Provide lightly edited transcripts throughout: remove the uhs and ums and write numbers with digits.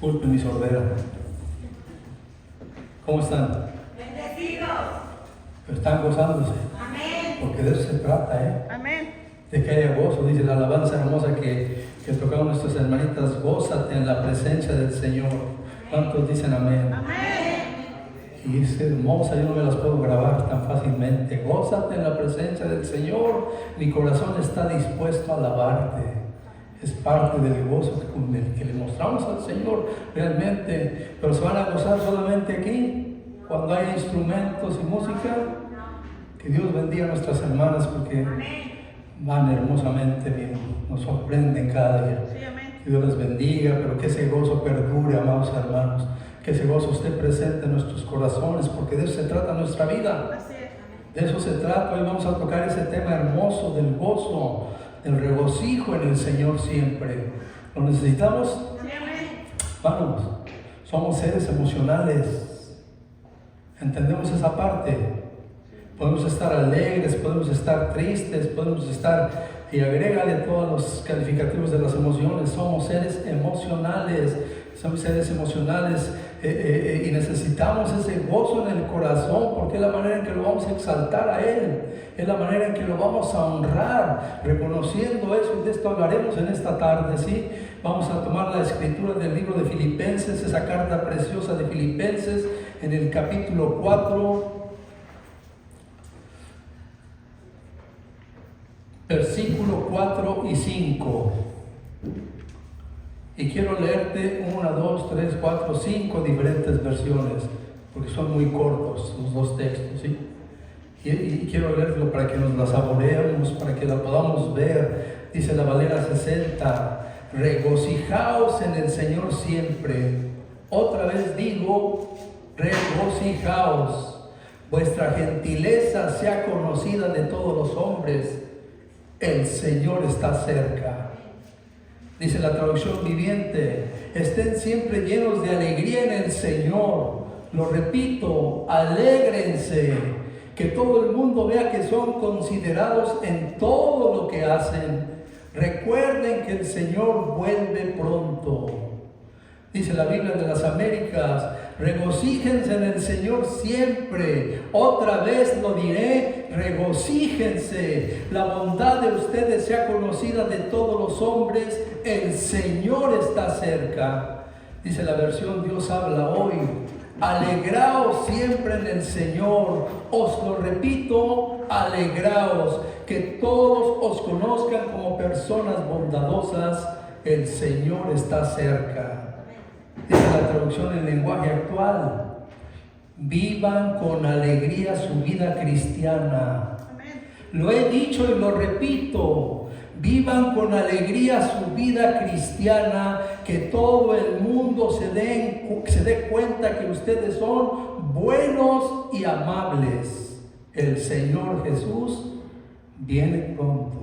Disculpen mi sordera. ¿Cómo están? Bendecidos. Están gozándose. Amén. Porque de eso se trata, ¿eh? Amén. De que haya gozo. Dice la alabanza hermosa que tocaron nuestras hermanitas. Gózate en la presencia del Señor. ¿Cuántos dicen amén? Amén. Y es hermosa, yo no me las puedo grabar tan fácilmente. Gózate en la presencia del Señor. Mi corazón está dispuesto a alabarte. Es parte del gozo que le mostramos al Señor realmente. Pero se van a gozar solamente aquí, cuando hay instrumentos y música. Que Dios bendiga a nuestras hermanas porque van hermosamente bien, nos sorprenden cada día. Que Dios les bendiga, pero que ese gozo perdure, amados hermanos. Que ese gozo esté presente en nuestros corazones, porque de eso se trata nuestra vida. De eso se trata. Hoy vamos a tocar ese tema hermoso del gozo, del regocijo en el Señor siempre. ¿Lo necesitamos? Vamos, somos seres emocionales. ¿Entendemos esa parte? Podemos estar alegres, podemos estar tristes, podemos estar, y agrégale todos los calificativos de las emociones. Somos seres emocionales, y necesitamos ese gozo en el corazón, porque es la manera en que lo vamos a exaltar a Él, es la manera en que lo vamos a honrar, reconociendo eso. Y de esto hablaremos en esta tarde, ¿sí? Vamos a tomar la escritura del libro de Filipenses, esa carta preciosa de Filipenses, en el capítulo 4, versículo 4 y 5. Y quiero leerte 1, 2, 3, 4, 5 diferentes versiones, porque son muy cortos los dos textos, ¿sí? Y quiero leerlo para que nos la saboreemos, para que la podamos ver. Dice la Valera 60, regocijaos en el Señor siempre. Otra vez digo, regocijaos. Vuestra gentileza sea conocida de todos los hombres. El Señor está cerca. Dice la traducción viviente, estén siempre llenos de alegría en el Señor. Lo repito, alégrense, que todo el mundo vea que son considerados en todo lo que hacen. Recuerden que el Señor vuelve pronto. Dice la Biblia de las Américas, regocíjense en el Señor siempre. Otra vez lo diré, regocíjense. La bondad de ustedes sea conocida de todos los hombres. El Señor está cerca. Dice la versión Dios habla hoy. Alegraos siempre en el Señor. Os lo repito, alegraos. Que todos os conozcan como personas bondadosas. El Señor está cerca. Dice la traducción en lenguaje actual, vivan con alegría su vida cristiana. Lo he dicho y lo repito, vivan con alegría su vida cristiana, que todo el mundo se dé cuenta que ustedes son buenos y amables. El Señor Jesús viene pronto.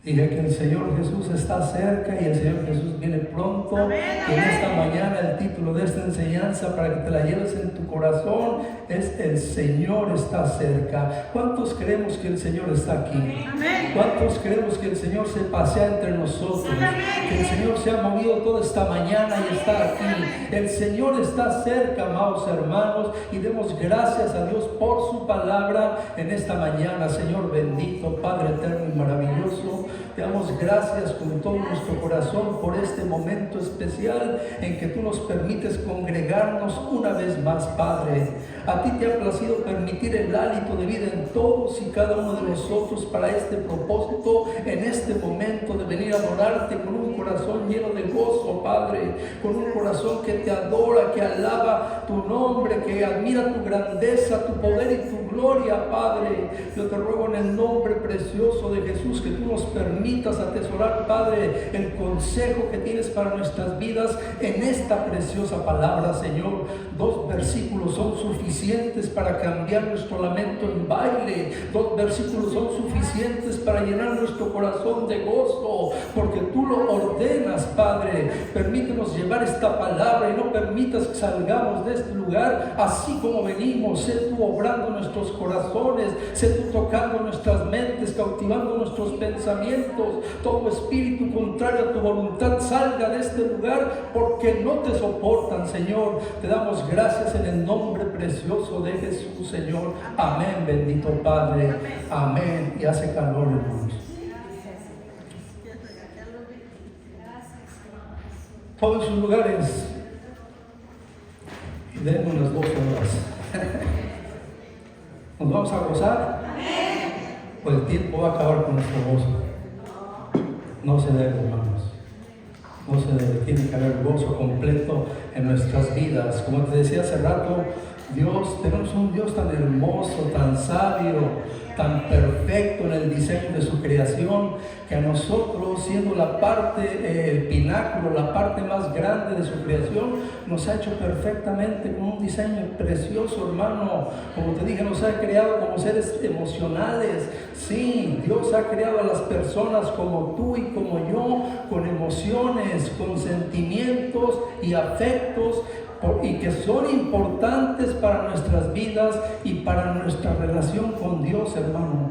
Dije que el Señor Jesús está cerca y el Señor Jesús viene pronto. Amén, amén. En esta mañana el título de esta enseñanza, para que te la lleves en tu corazón, es el Señor está cerca. ¿Cuántos creemos que el Señor está aquí? Amén. ¿Cuántos creemos que el Señor se pasea entre nosotros? Amén. Que el Señor se ha movido toda esta mañana y está aquí. El Señor está cerca, amados hermanos, y demos gracias a Dios por su palabra en esta mañana. Señor bendito, Padre eterno y maravilloso, te damos gracias con todo nuestro corazón por este momento especial en que tú nos permites congregarnos una vez más, Padre. A ti te ha placido permitir el hálito de vida en todos y cada uno de nosotros para este propósito, en este momento de venir a adorarte con un corazón lleno de gozo, Padre, con un corazón que te adora, que alaba tu nombre, que admira tu grandeza, tu poder y tu gloria, Padre. Yo te ruego en el nombre precioso de Jesús que tú nos permitas atesorar, Padre, el consejo que tienes para nuestras vidas en esta preciosa palabra, Señor. 2 versículos son suficientes para cambiar nuestro lamento en baile. 2 versículos son suficientes para llenar nuestro corazón de gozo, porque tú lo ordenas, Padre. Permítenos llevar esta palabra y no permitas que salgamos de este lugar así como venimos. Sé tú obrando nuestros corazones, sé tú tocando nuestras mentes, cautivando nuestros pensamientos. Todo espíritu contrario a tu voluntad salga de este lugar, porque no te soportan, Señor. Te damos gracias en el nombre precioso de Jesús, Señor. Amén, bendito Padre. Amén. Y hace calor, hermanos. Todos sus lugares. Y denme unas 2 horas. ¿Nos vamos a gozar? Pues el tiempo va a acabar con nuestro gozo. No se debe, hermanos. No se debe. Tiene que haber gozo completo en nuestras vidas. Como te decía hace rato, tenemos un Dios tan hermoso, tan sabio, tan perfecto en el diseño de su creación, que a nosotros, siendo la parte, el pináculo, la parte más grande de su creación, nos ha hecho perfectamente con un diseño precioso, hermano. Como te dije, nos ha creado como seres emocionales. Sí, Dios ha creado a las personas como tú y como yo, con emociones, con sentimientos y afectos, y que son importantes para nuestras vidas y para nuestra relación con Dios, hermano.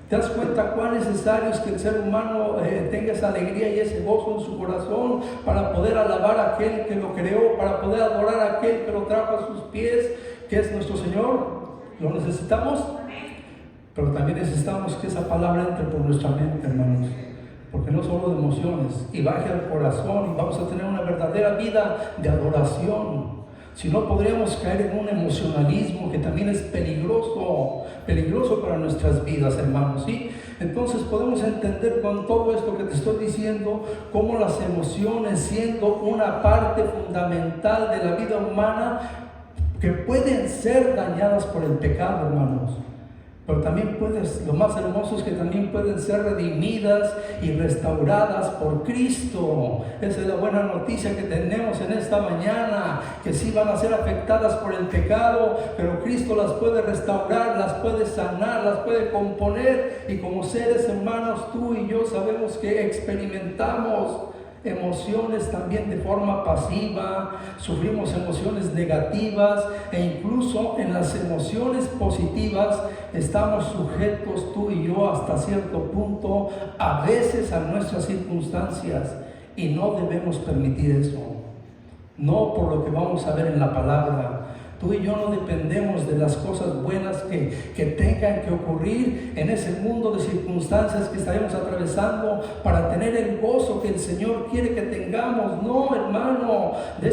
¿Te das cuenta cuán necesario es que el ser humano tenga esa alegría y ese gozo en su corazón para poder alabar a aquel que lo creó, para poder adorar a aquel que lo trajo a sus pies, que es nuestro Señor? ¿Lo necesitamos? Pero también necesitamos que esa palabra entre por nuestra mente, hermanos, porque no solo de emociones, y baje al corazón, y vamos a tener una verdadera vida de adoración. Si no, podríamos caer en un emocionalismo que también es peligroso para nuestras vidas, hermanos, ¿sí? Entonces podemos entender con todo esto que te estoy diciendo, cómo las emociones, siendo una parte fundamental de la vida humana, que pueden ser dañadas por el pecado, hermanos. Pero también lo más hermoso es que también pueden ser redimidas y restauradas por Cristo. Esa es la buena noticia que tenemos en esta mañana, que sí van a ser afectadas por el pecado, pero Cristo las puede restaurar, las puede sanar, las puede componer. Y como seres humanos, tú y yo sabemos que experimentamos emociones también de forma pasiva, sufrimos emociones negativas, e incluso en las emociones positivas estamos sujetos tú y yo hasta cierto punto a veces a nuestras circunstancias, y no debemos permitir eso. No por lo que vamos a ver en la palabra. Tú y yo no dependemos de las cosas buenas que tengan que ocurrir en ese mundo de circunstancias que estaremos atravesando para tener el gozo que el Señor quiere que tengamos. No, hermano, de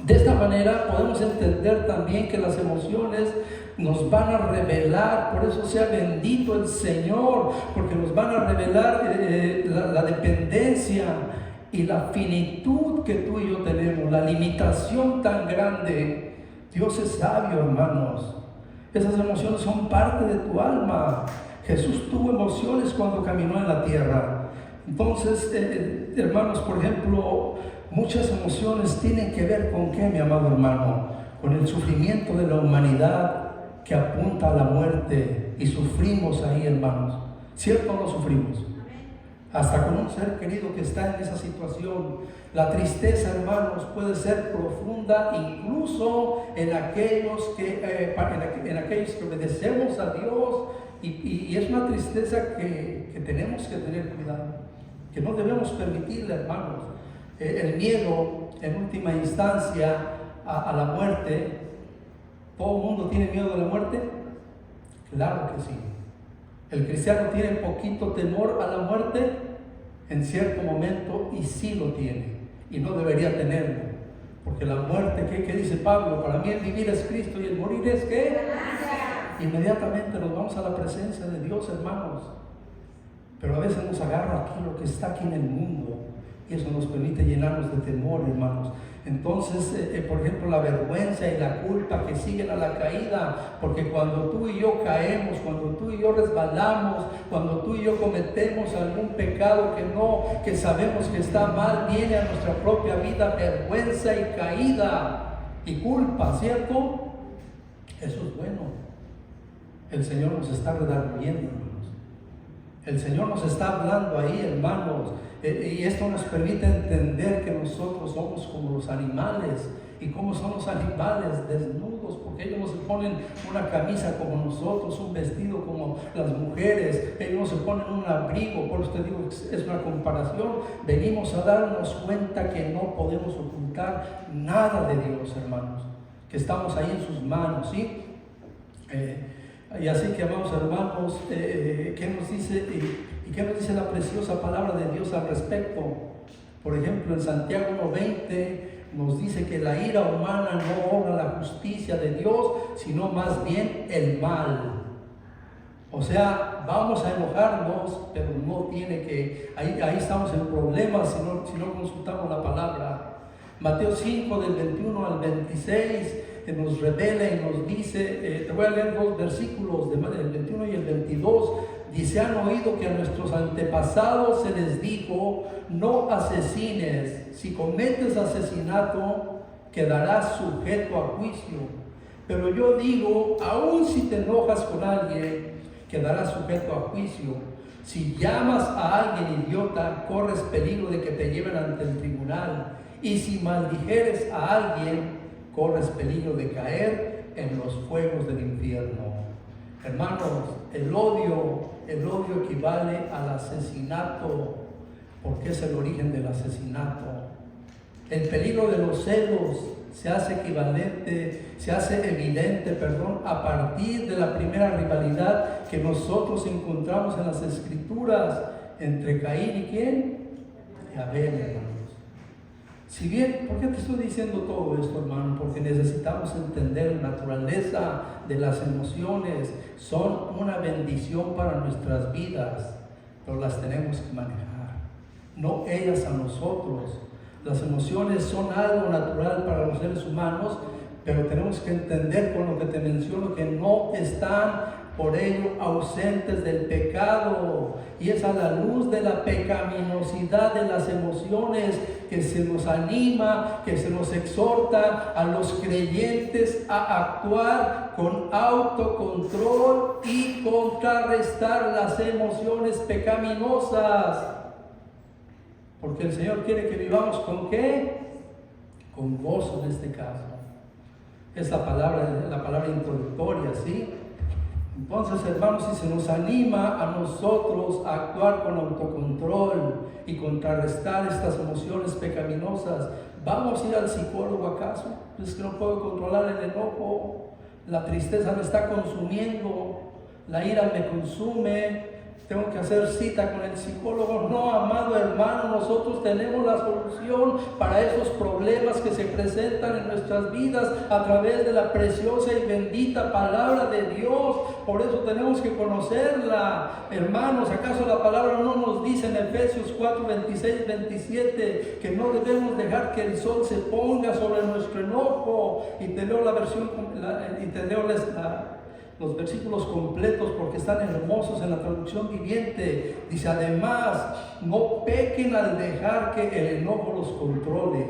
esta manera podemos entender también que las emociones nos van a revelar, por eso sea bendito el Señor, porque nos van a revelar la dependencia y la finitud que tú y yo tenemos, la limitación tan grande. Dios es sabio, hermanos. Esas emociones son parte de tu alma. Jesús tuvo emociones cuando caminó en la tierra. Entonces, hermanos, por ejemplo, muchas emociones tienen que ver con ¿qué, mi amado hermano? Con el sufrimiento de la humanidad que apunta a la muerte, y sufrimos ahí, hermanos. ¿Cierto o no sufrimos? Hasta con un ser querido que está en esa situación. La tristeza, hermanos, puede ser profunda incluso en aquellos que obedecemos a Dios, y es una tristeza que tenemos que tener cuidado, que no debemos permitirla, hermanos. El miedo, en última instancia, a la muerte. ¿Todo el mundo tiene miedo de la muerte? Claro que sí. El cristiano tiene poquito temor a la muerte en cierto momento, y sí lo tiene, y no debería tenerlo, porque la muerte, ¿qué dice Pablo? Para mí el vivir es Cristo y el morir es ¿qué? Inmediatamente nos vamos a la presencia de Dios, hermanos. Pero a veces nos agarra aquí lo que está aquí en el mundo, y eso nos permite llenarnos de temor, hermanos. Entonces, por ejemplo, la vergüenza y la culpa que siguen a la caída, porque cuando tú y yo caemos, cuando tú y yo resbalamos, cuando tú y yo cometemos algún pecado que sabemos que está mal, viene a nuestra propia vida vergüenza y caída y culpa, ¿cierto? Eso es bueno. El Señor nos está redarguyendo, hermanos. El Señor nos está hablando ahí, hermanos. Y esto nos permite entender que nosotros somos como los animales, y cómo son los animales desnudos, porque ellos no se ponen una camisa como nosotros, un vestido como las mujeres, ellos no se ponen un abrigo. Por eso te digo, es una comparación. Venimos a darnos cuenta que no podemos ocultar nada de Dios, hermanos, que estamos ahí en sus manos, ¿sí? Y así que, amados hermanos, ¿qué nos dice y qué nos dice la preciosa palabra de Dios al respecto? Por ejemplo, en Santiago 1:20 nos dice que la ira humana no obra la justicia de Dios, sino más bien el mal. O sea, vamos a enojarnos, pero no tiene que, ahí estamos en problemas si no consultamos la palabra. Mateo 5, del 21 al 26, nos revela y nos dice, te voy a leer dos versículos, el 21 y el 22, dice: han oído que a nuestros antepasados se les dijo, no asesines, si cometes asesinato, quedarás sujeto a juicio. Pero yo digo, aun si te enojas con alguien, quedarás sujeto a juicio. Si llamas a alguien idiota, corres peligro de que te lleven ante el tribunal. Y si maldijeres a alguien, corres peligro de caer en los fuegos del infierno. Hermanos, el odio equivale al asesinato, porque es el origen del asesinato. El peligro de los celos se hace evidente, a partir de la primera rivalidad que nosotros encontramos en las Escrituras entre Caín y ¿quién? Y Abel, hermanos. Si bien, ¿por qué te estoy diciendo todo esto, hermano? Porque necesitamos entender la naturaleza de las emociones. Son una bendición para nuestras vidas, pero las tenemos que manejar, no ellas a nosotros. Las emociones son algo natural para los seres humanos, pero tenemos que entender, con lo que te menciono, que no están por ello ausentes del pecado, y es a la luz de la pecaminosidad de las emociones que se nos anima, que se nos exhorta a los creyentes a actuar con autocontrol y contrarrestar las emociones pecaminosas, porque el Señor quiere que vivamos ¿con qué? Con gozo, en este caso. Es la palabra introductoria, ¿sí? Entonces, hermanos, si se nos anima a nosotros a actuar con autocontrol y contrarrestar estas emociones pecaminosas, ¿vamos a ir al psicólogo acaso? Es que no puedo controlar el enojo, la tristeza me está consumiendo, la ira me consume, tengo que hacer cita con el psicólogo. No, amado hermano, nosotros tenemos la solución para esos problemas que se presentan en nuestras vidas a través de la preciosa y bendita palabra de Dios. Por eso tenemos que conocerla, hermanos. ¿Acaso la palabra no nos dice en Efesios 4, 26, 27 que no debemos dejar que el sol se ponga sobre nuestro enojo? Y te leo los versículos completos porque están hermosos en la traducción viviente. Dice: además, no pequen al dejar que el enojo los controle.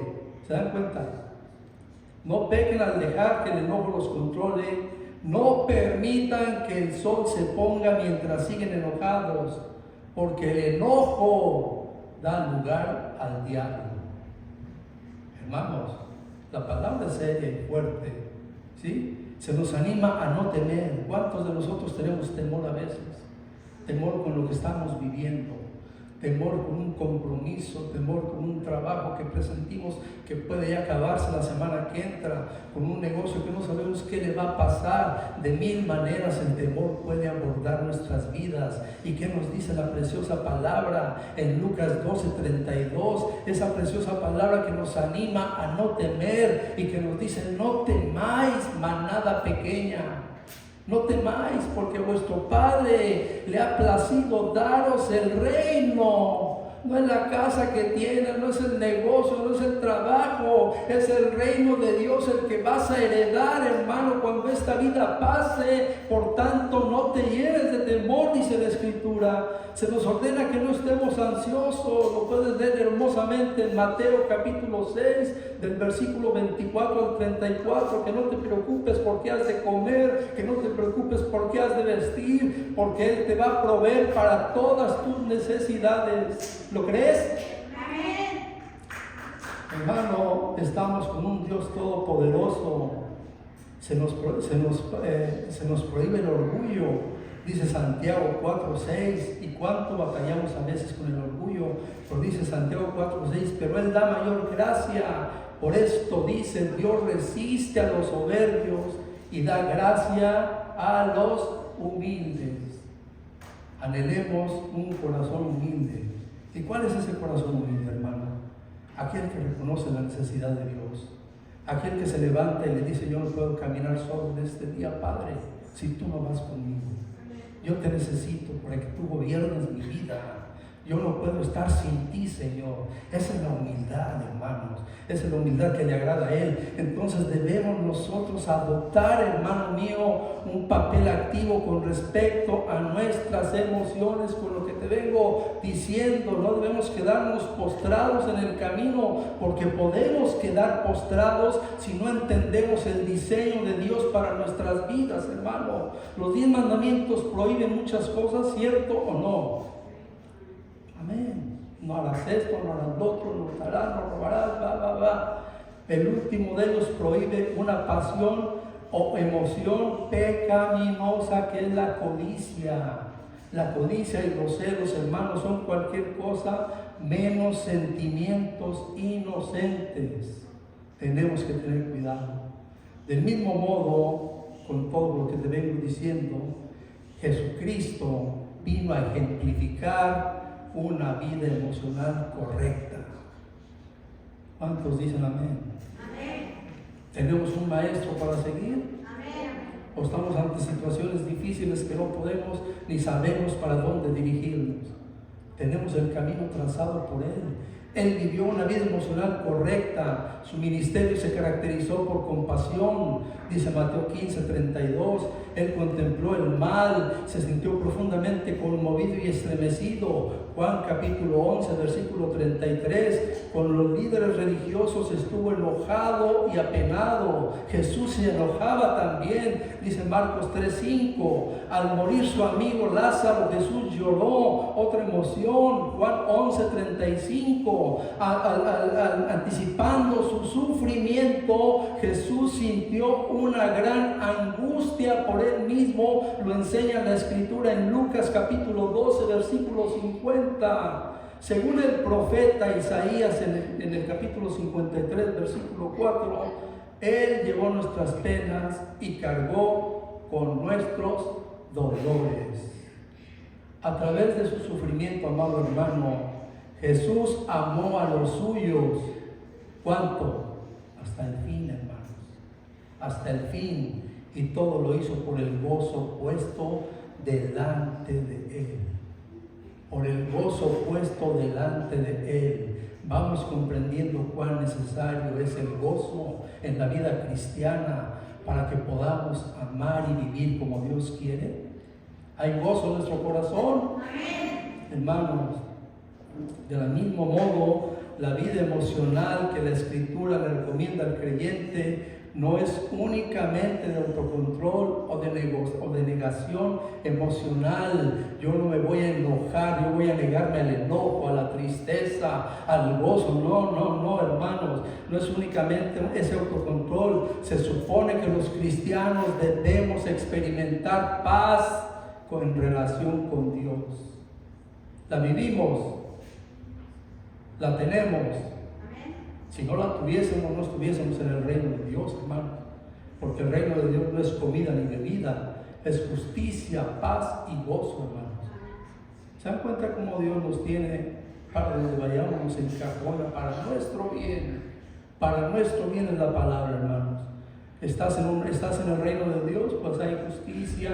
¿Se dan cuenta? No pequen al dejar que el enojo los controle. No permitan que el sol se ponga mientras siguen enojados, porque el enojo da lugar al diablo. Hermanos, la palabra es seria y fuerte, ¿sí? Se nos anima a no temer. ¿Cuántos de nosotros tenemos temor a veces? Temor con lo que estamos viviendo, temor con un compromiso, temor con un trabajo que presentimos que puede ya acabarse la semana que entra, con un negocio que no sabemos qué le va a pasar. De mil maneras el temor puede abordar nuestras vidas. ¿Y qué nos dice la preciosa palabra en Lucas 12:32? Esa preciosa palabra que nos anima a no temer y que nos dice: no temáis, manada pequeña. No temáis, porque vuestro Padre le ha placido daros el reino. No es la casa que tienes, no es el negocio, no es el trabajo, es el reino de Dios el que vas a heredar, hermano, cuando esta vida pase. Por tanto, no te llenes de temor, dice la Escritura. Se nos ordena que no estemos ansiosos. Lo puedes leer hermosamente en Mateo capítulo 6, del versículo 24 al 34, que no te preocupes por qué has de comer, que no te preocupes por qué has de vestir, porque Él te va a proveer para todas tus necesidades. ¿Lo crees? Amén. Hermano, estamos con un Dios todopoderoso. Se nos prohíbe el orgullo. Dice Santiago 4:6, y cuánto batallamos a veces con el orgullo, pero dice Santiago 4:6, pero Él da mayor gracia. Por esto dice, Dios resiste a los soberbios y da gracia a los humildes. Anhelemos un corazón humilde. ¿Y cuál es ese corazón humilde, hermano? Aquel que reconoce la necesidad de Dios. Aquel que se levanta y le dice, yo no puedo caminar solo en este día, Padre, si tú no vas conmigo. Yo te necesito para que tú gobiernes mi vida. Yo no puedo estar sin ti, Señor. Esa es la humildad, hermanos. Esa es la humildad que le agrada a Él. Entonces debemos nosotros adoptar, hermano mío, un papel activo con respecto a nuestras emociones, con lo que te vengo diciendo. No debemos quedarnos postrados en el camino, porque podemos quedar postrados si no entendemos el diseño de Dios para nuestras vidas, hermano. Los 10 mandamientos prohíben muchas cosas, ¿cierto o no? Amén. No harás esto, no harás lo otro, no hurtarás, no robarás, El último de ellos prohíbe una pasión o emoción pecaminosa, que es la codicia. La codicia y los celos, hermanos, son cualquier cosa menos sentimientos inocentes. Tenemos que tener cuidado. Del mismo modo, con todo lo que te vengo diciendo, Jesucristo vino a ejemplificar una vida emocional correcta. ¿Cuántos dicen amén? Amén. ¿Tenemos un maestro para seguir? Amén. ¿O estamos ante situaciones difíciles que no podemos ni sabemos para dónde dirigirnos? Tenemos el camino trazado por Él. Él vivió una vida emocional correcta. Su ministerio se caracterizó por compasión. Dice Mateo 15:32. Él contempló el mal, se sintió profundamente conmovido y estremecido. Juan capítulo 11, versículo 33. Con los líderes religiosos estuvo enojado y apenado. Jesús se enojaba también. Dice Marcos 3:5. Al morir su amigo Lázaro, Jesús lloró. Otra emoción. Juan 11:35. Anticipando su sufrimiento, Jesús sintió una gran angustia por Él mismo. Lo enseña la Escritura en Lucas capítulo 12, versículo 50. Según el profeta Isaías en el capítulo 53, versículo 4, Él llevó nuestras penas y cargó con nuestros dolores. A través de su sufrimiento, amado hermano, Jesús amó a los suyos. ¿Cuánto? Hasta el fin, hermanos. Hasta el fin. Y todo lo hizo por el gozo puesto delante de Él. Por el gozo puesto delante de Él. Vamos comprendiendo cuán necesario es el gozo en la vida cristiana para que podamos amar y vivir como Dios quiere. ¿Hay gozo en nuestro corazón? Amén. Hermanos, del mismo modo, la vida emocional que la Escritura le recomienda al creyente no es únicamente de autocontrol o de negación emocional. Yo no me voy a enojar, yo voy a negarme al enojo, a la tristeza, al gozo. No, hermanos, no es únicamente ese autocontrol. Se supone que los cristianos debemos experimentar paz en relación con Dios. La vivimos, la tenemos. Si no la tuviésemos, no estuviésemos en el reino de Dios, hermano. Porque el reino de Dios no es comida ni bebida, es justicia, paz y gozo, hermanos. ¿Se dan cuenta cómo Dios nos tiene para donde vayamos, nos encajona para nuestro bien? Para nuestro bien es la palabra, hermanos. Estás en el reino de Dios, pues hay justicia,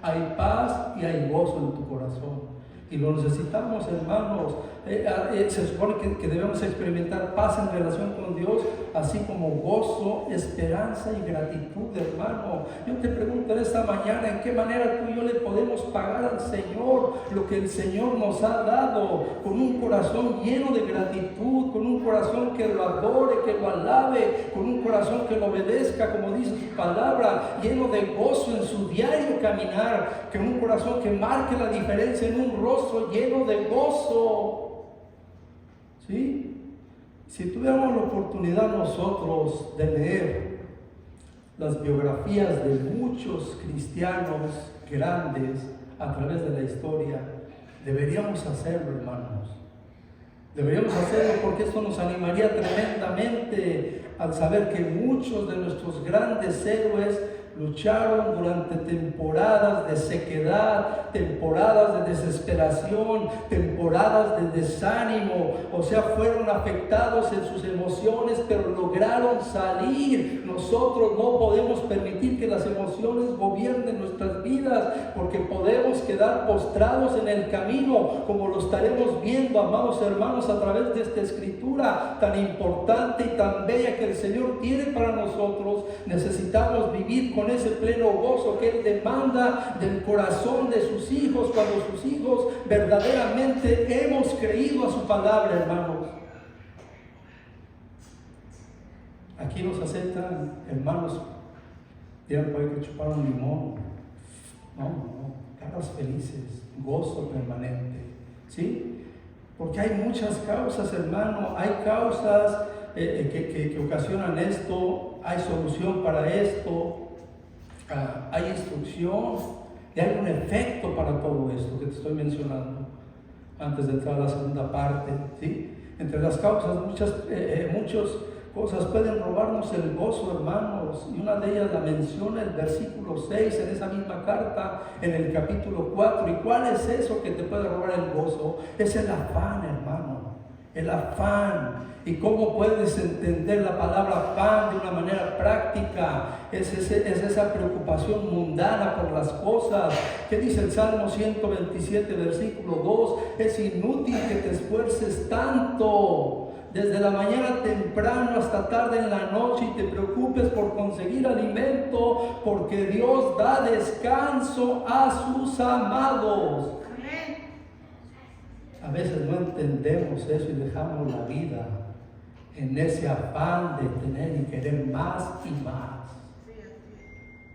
hay paz y hay gozo en tu corazón. Y lo necesitamos, hermanos. Se supone que debemos experimentar paz en relación con Dios, así como gozo, esperanza y gratitud, hermano. Yo te pregunto en esta mañana, ¿en qué manera tú y yo le podemos pagar al Señor lo que el Señor nos ha dado? Con un corazón lleno de gratitud, con un corazón que lo adore, que lo alabe, con un corazón que lo obedezca, como dice su palabra, lleno de gozo en su diario caminar, con un corazón que marque la diferencia en un rostro lleno de gozo. ¿Sí? Si tuviéramos la oportunidad nosotros de leer las biografías de muchos cristianos grandes a través de la historia, deberíamos hacerlo, hermanos. Deberíamos hacerlo porque esto nos animaría tremendamente al saber que muchos de nuestros grandes héroes lucharon durante temporadas de sequedad, temporadas de desesperación, temporadas de desánimo, o sea, fueron afectados en sus emociones, pero lograron salir. Nosotros no podemos permitir que las emociones gobiernen nuestras vidas, porque podemos quedar postrados en el camino, como lo estaremos viendo, amados hermanos, a través de esta escritura tan importante y tan bella que el Señor tiene para nosotros. Necesitamos vivir con ese pleno gozo que Él demanda del corazón de sus hijos, cuando sus hijos verdaderamente hemos creído a su palabra, hermanos. Aquí nos aceptan, hermanos, dirán por ahí que chuparon un limón. No, caras felices, gozo permanente, ¿sí? Porque hay muchas causas, hermano, hay causas que ocasionan esto, hay solución para esto. Hay instrucción y hay un efecto para todo esto que te estoy mencionando antes de entrar a la segunda parte, ¿sí? Entre las causas, muchas cosas pueden robarnos el gozo, hermanos, y una de ellas la menciona el versículo 6 en esa misma carta, en el capítulo 4. ¿Y cuál es eso que te puede robar el gozo? Es el afán, hermano, el afán. ¿Y cómo puedes entender la palabra afán de una manera práctica? Es esa preocupación mundana por las cosas. ¿Qué dice el Salmo 127, versículo 2? Es inútil que te esfuerces tanto desde la mañana temprano hasta tarde en la noche y te preocupes por conseguir alimento, porque Dios da descanso a sus amados. A veces no entendemos eso y dejamos la vida en ese afán de tener y querer más y más.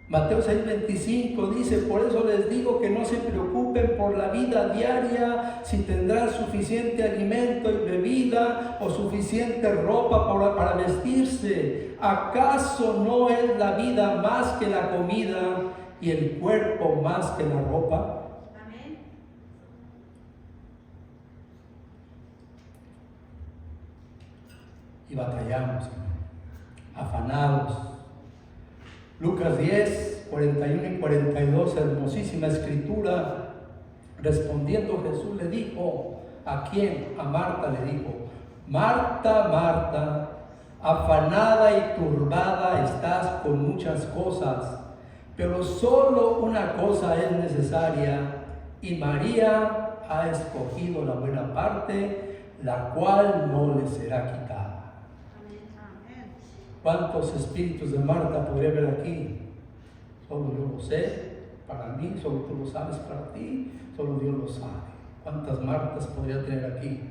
Mateo 6:25 dice: por eso les digo que no se preocupen por la vida diaria, si tendrán suficiente alimento y bebida o suficiente ropa para vestirse. ¿Acaso no es la vida más que la comida y el cuerpo más que la ropa? Y batallamos, afanados. Lucas 10, 41 y 42, hermosísima escritura. Respondiendo Jesús le dijo, ¿a quién? A Marta le dijo: Marta, Marta, afanada y turbada estás con muchas cosas, pero solo una cosa es necesaria, y María ha escogido la buena parte, la cual no le será quitada. ¿Cuántos espíritus de Marta podría haber aquí? Solo yo lo sé para mí, solo tú lo sabes para ti, solo Dios lo sabe. ¿Cuántas Martas podría tener aquí?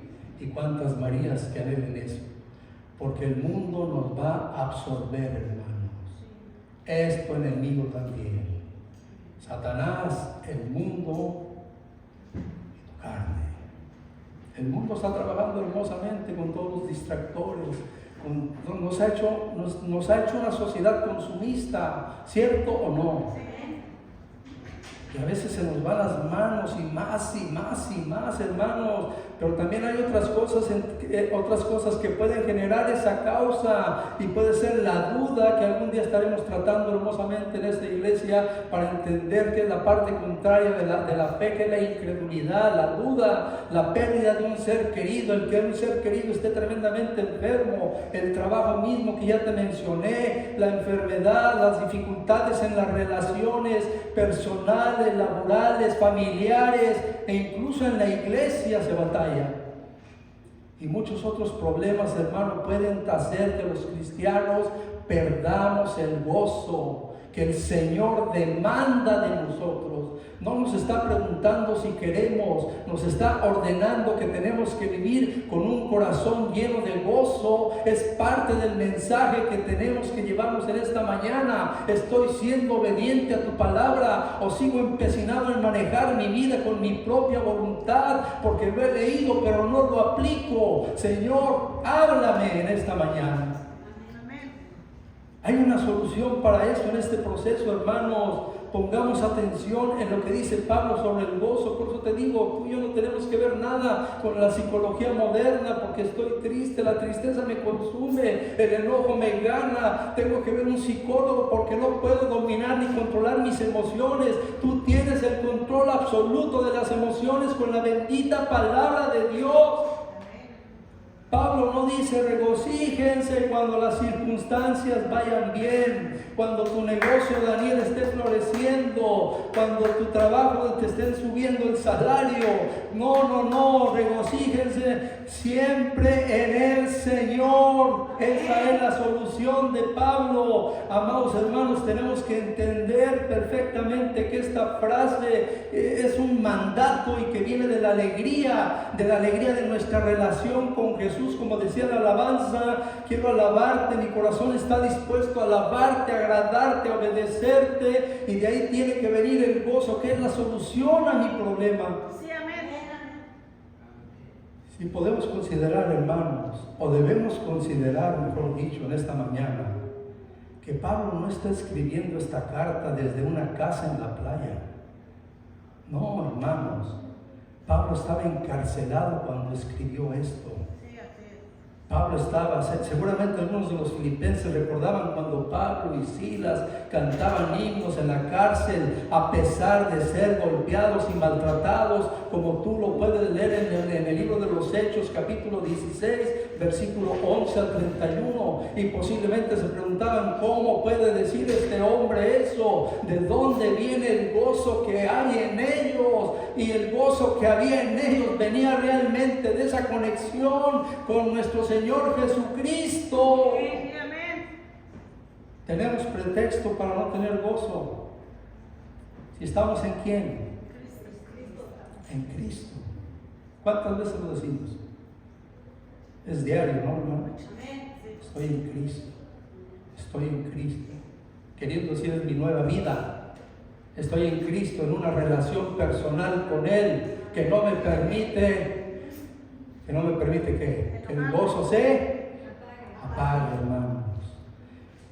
¿Y cuántas Marías que anhelen eso? Porque el mundo nos va a absorber, hermanos. Es tu enemigo también. Satanás, el mundo y tu carne. El mundo está trabajando hermosamente con todos los distractores. Nos ha hecho una sociedad consumista, ¿cierto o no? Y a veces se nos van las manos y más y más y más, hermanos. Pero también hay otras cosas que pueden generar esa causa, y puede ser la duda, que algún día estaremos tratando hermosamente en esta iglesia para entender que es la parte contraria de la fe, que es la incredulidad, la duda, la pérdida de un ser querido, el que un ser querido esté tremendamente enfermo, el trabajo mismo que ya te mencioné, la enfermedad, las dificultades en las relaciones personales, laborales, familiares, e incluso en la iglesia se batalla. Y muchos otros problemas, hermano, pueden hacer que los cristianos perdamos el gozo que el Señor demanda de nosotros. No nos está preguntando si queremos, nos está ordenando que tenemos que vivir con un corazón lleno de gozo. Es parte del mensaje que tenemos que llevarnos en esta mañana. ¿Estoy siendo obediente a tu palabra o sigo empecinado en manejar mi vida con mi propia voluntad? Porque lo he leído pero no lo aplico. Señor, háblame en esta mañana. Hay una solución para esto en este proceso, hermanos. Pongamos atención en lo que dice Pablo sobre el gozo. Por eso te digo, tú y yo no tenemos que ver nada con la psicología moderna, porque estoy triste, la tristeza me consume, el enojo me gana. Tengo que ver un psicólogo porque no puedo dominar ni controlar mis emociones. Tú tienes el control absoluto de las emociones con la bendita palabra de Dios. Pablo no dice regocíjense cuando las circunstancias vayan bien, cuando tu negocio, Daniel, esté floreciendo, cuando tu trabajo te estén subiendo el salario. No, regocíjense siempre en el Señor. Esa es la solución de Pablo. Amados hermanos, tenemos que entender perfectamente que esta frase es un mandato y que viene de la alegría de nuestra relación con Jesús. Como decía la alabanza, quiero alabarte, mi corazón está dispuesto a alabarte, a agradarte, a obedecerte, y de ahí tiene que venir el gozo, que es la solución a mi problema. Sí, amén. Si podemos considerar, hermanos, o debemos considerar, mejor dicho, en esta mañana, que Pablo no está escribiendo esta carta desde una casa en la playa. No, hermanos, Pablo estaba encarcelado cuando escribió esto. Pablo estaba, seguramente algunos de los filipenses recordaban cuando Pablo y Silas cantaban himnos en la cárcel, a pesar de ser golpeados y maltratados, como tú lo puedes leer en el libro de los Hechos, capítulo 16, versículo 11 al 31, y posiblemente se preguntaban, ¿cómo puede decir este hombre eso? ¿De dónde viene el gozo que hay en ellos? Y el gozo que había en ellos venía realmente de esa conexión con nuestro Señor Jesucristo. Tenemos pretexto para no tener gozo. Si estamos en ¿quién? En Cristo. ¿Cuántas veces lo decimos? Es diario, ¿no, hermano? Estoy en Cristo. Estoy en Cristo. Queriendo decir, es mi nueva vida. Estoy en Cristo, en una relación personal con Él que no me permite que el gozo se apague, hermanos.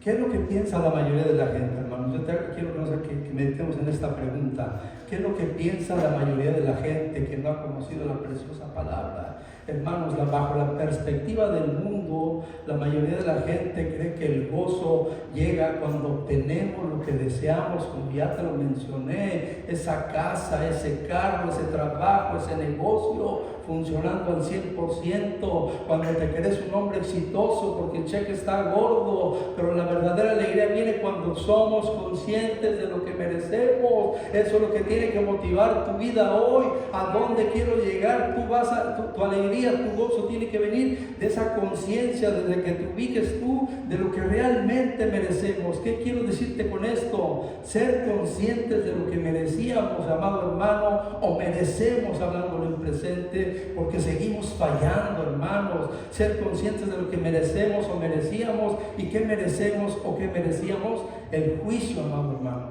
¿Qué es lo que piensa la mayoría de la gente, hermanos? Yo quiero que meditemos en esta pregunta. ¿Qué es lo que piensa la mayoría de la gente que no ha conocido la preciosa palabra? Hermanos, bajo la perspectiva del mundo, la mayoría de la gente cree que el gozo llega cuando obtenemos lo que deseamos, como ya te lo mencioné, esa casa, ese carro, ese trabajo, ese negocio funcionando al 100%, cuando te crees un hombre exitoso porque el cheque está gordo. Pero la verdadera alegría viene cuando somos conscientes de lo que merecemos. Eso es lo que tiene que motivar tu vida hoy. ¿A dónde quiero llegar? Tu alegría, tu gozo tiene que venir de esa conciencia, desde que te ubiques tú de lo que realmente merecemos. ¿Qué quiero decirte con esto? Ser conscientes de lo que merecíamos, amado hermano, o merecemos, hablándolo en presente, porque seguimos fallando, hermanos. Ser conscientes de lo que merecemos o merecíamos, y qué merecemos o qué merecíamos: el juicio, amado hermano.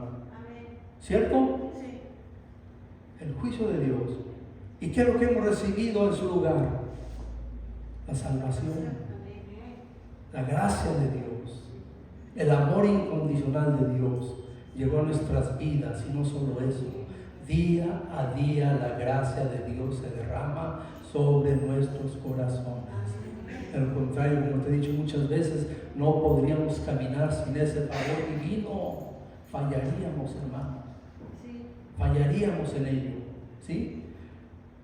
¿Cierto? Sí. El juicio de Dios. ¿Y qué es lo que hemos recibido en su lugar? La salvación, la gracia de Dios, el amor incondicional de Dios llegó a nuestras vidas. Y no solo eso, día a día la gracia de Dios se derrama sobre nuestros corazones. De lo contrario, como te he dicho muchas veces, no podríamos caminar sin ese favor divino. Fallaríamos, hermano. Fallaríamos en ello, ¿sí?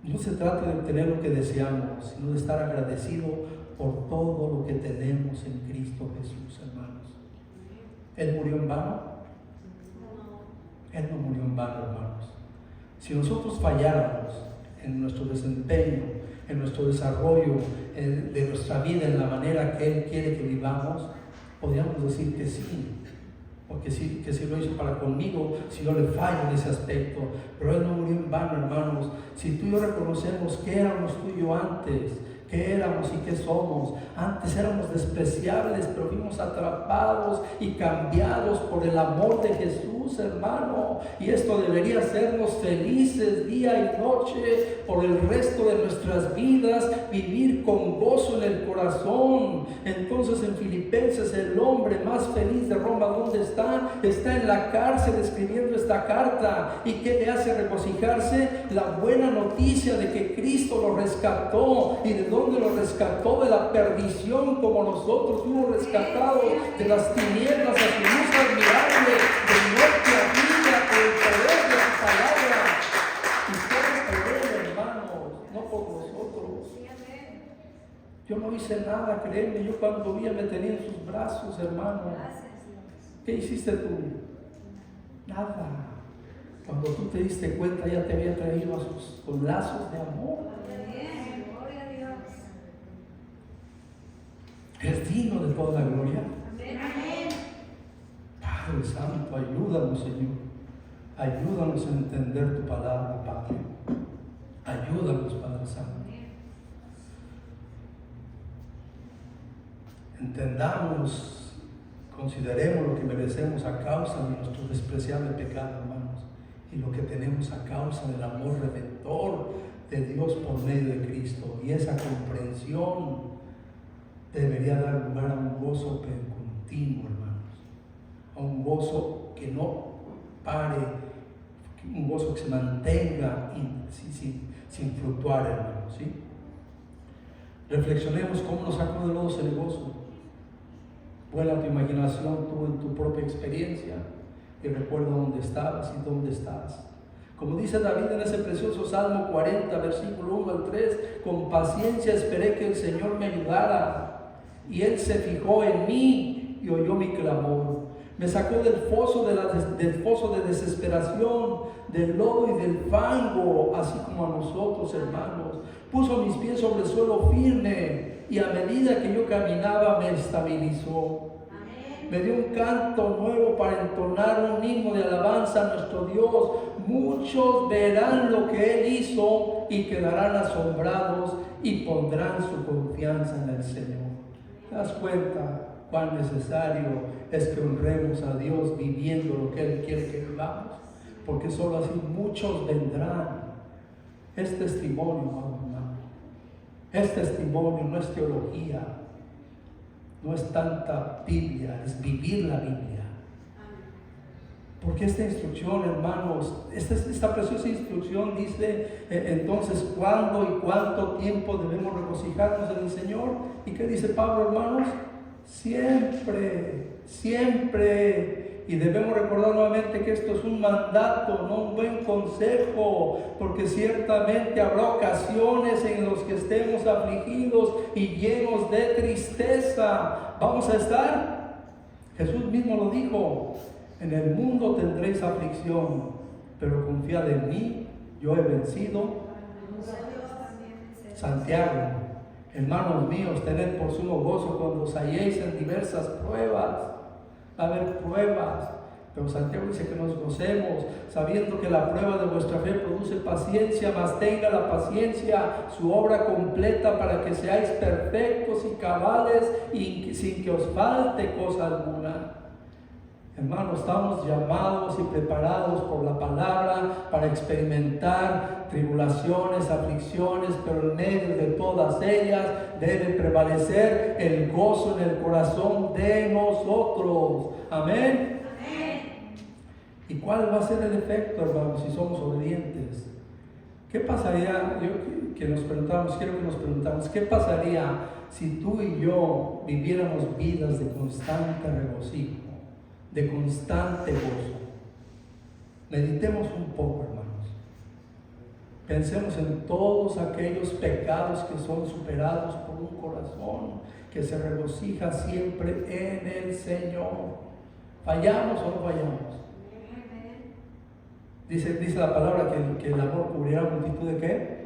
No se trata de obtener lo que deseamos, sino de estar agradecido por todo lo que tenemos en Cristo Jesús, hermanos. ¿Él murió en vano? Él no murió en vano, hermanos. Si nosotros falláramos en nuestro desempeño, en nuestro desarrollo de nuestra vida, en la manera que Él quiere que vivamos, podríamos decir que sí, porque sí, que sí lo hizo para conmigo, si no le fallo en ese aspecto. Pero Él no murió en vano, hermanos. Si tú y yo reconocemos que éramos tú y yo antes, qué éramos y qué somos. Antes éramos despreciables, pero fuimos atrapados y cambiados por el amor de Jesús, hermano. Y esto debería hacernos felices día y noche por el resto de nuestras vidas, vivir con gozo en el corazón. Entonces en Filipenses, el hombre más feliz de Roma, ¿dónde está? Está en la cárcel escribiendo esta carta. ¿Y qué le hace regocijarse? La buena noticia de que Cristo lo rescató. ¿Y de dónde lo rescató? De la perdición, como nosotros fuimos rescatados de las tinieblas a su luz admirable, de muerte a vida por el poder de su palabra. Y todo por él, hermanos, no por nosotros. Yo no hice nada, créeme. Yo cuando vi me tenía en sus brazos, hermano. ¿Qué hiciste tú? Nada. Cuando tú te diste cuenta, ya te había traído a sus con lazos de amor. Es digno de toda la gloria. Padre Santo, ayúdanos, Señor. Ayúdanos a entender tu palabra, Padre. Ayúdanos, Padre Santo. Entendamos, consideremos lo que merecemos a causa de nuestro despreciable pecado, hermanos, y lo que tenemos a causa del amor redentor de Dios por medio de Cristo. Y esa comprensión debería dar lugar a un gozo continuo, hermanos, a un gozo que no pare, un gozo que se mantenga sin fluctuar, hermanos, ¿sí? Reflexionemos cómo nos sacó de lodos el gozo. Vuela tu imaginación tú en tu propia experiencia y recuerda dónde estabas y dónde estás. Como dice David en ese precioso Salmo 40, versículo 1 al 3, con paciencia esperé que el Señor me ayudara, y Él se fijó en mí y oyó mi clamor. Me sacó del foso de desesperación, del lodo y del fango, así como a nosotros, hermanos. Puso mis pies sobre el suelo firme, y a medida que yo caminaba me estabilizó. Me dio un canto nuevo para entonar un himno de alabanza a nuestro Dios. Muchos verán lo que Él hizo y quedarán asombrados y pondrán su confianza en el Señor. ¿Te das cuenta cuán necesario es que honremos a Dios viviendo lo que Él quiere que vivamos? Porque solo así muchos vendrán. Es testimonio, hermano. Es testimonio, no es teología. No es tanta Biblia, es vivir la Biblia. Porque esta instrucción, hermanos, esta preciosa instrucción dice entonces cuándo y cuánto tiempo debemos regocijarnos en el Señor. ¿Y qué dice Pablo, hermanos? Siempre, siempre. Y debemos recordar nuevamente que esto es un mandato, no un buen consejo, porque ciertamente habrá ocasiones en las que estemos afligidos y llenos de tristeza. ¿Vamos a estar? Jesús mismo lo dijo: en el mundo tendréis aflicción, pero confiad en mí, yo he vencido. Santiago, hermanos míos, tened por sumo gozo cuando os halléis en diversas pruebas. Va a haber pruebas, pero Santiago dice que nos gocemos, sabiendo que la prueba de vuestra fe produce paciencia, mas tenga la paciencia su obra completa para que seáis perfectos y cabales y sin que os falte cosa alguna. Hermanos, estamos llamados y preparados por la palabra para experimentar tribulaciones, aflicciones, pero en medio de todas ellas debe prevalecer el gozo en el corazón de nosotros. Amén. Amén. ¿Y cuál va a ser el efecto, hermanos, si somos obedientes? ¿Qué pasaría? Quiero que nos preguntamos, ¿qué pasaría si tú y yo viviéramos vidas de constante regocijo, de constante gozo? Meditemos un poco, hermanos. Pensemos en todos aquellos pecados que son superados por un corazón que se regocija siempre en el Señor. ¿Fallamos o no fallamos? Dice la palabra que el amor cubrirá multitud de ¿qué?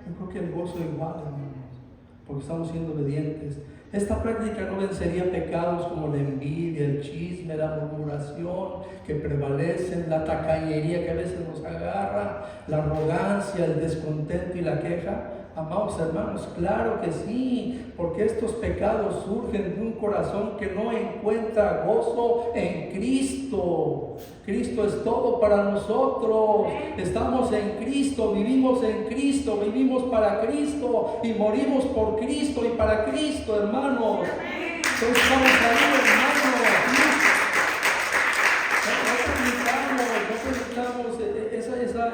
Yo creo que el gozo igual, hermanos, porque estamos siendo obedientes. Esta práctica no vencería pecados como la envidia, el chisme, la murmuración que prevalecen, la tacañería que a veces nos agarra, cara, la arrogancia, el descontento y la queja? Amados hermanos, claro que sí, porque estos pecados surgen de un corazón que no encuentra gozo en Cristo. Cristo es todo para nosotros. Estamos en Cristo, vivimos para Cristo y morimos por Cristo y para Cristo, hermanos. Entonces estamos ahí, hermanos. No necesitamos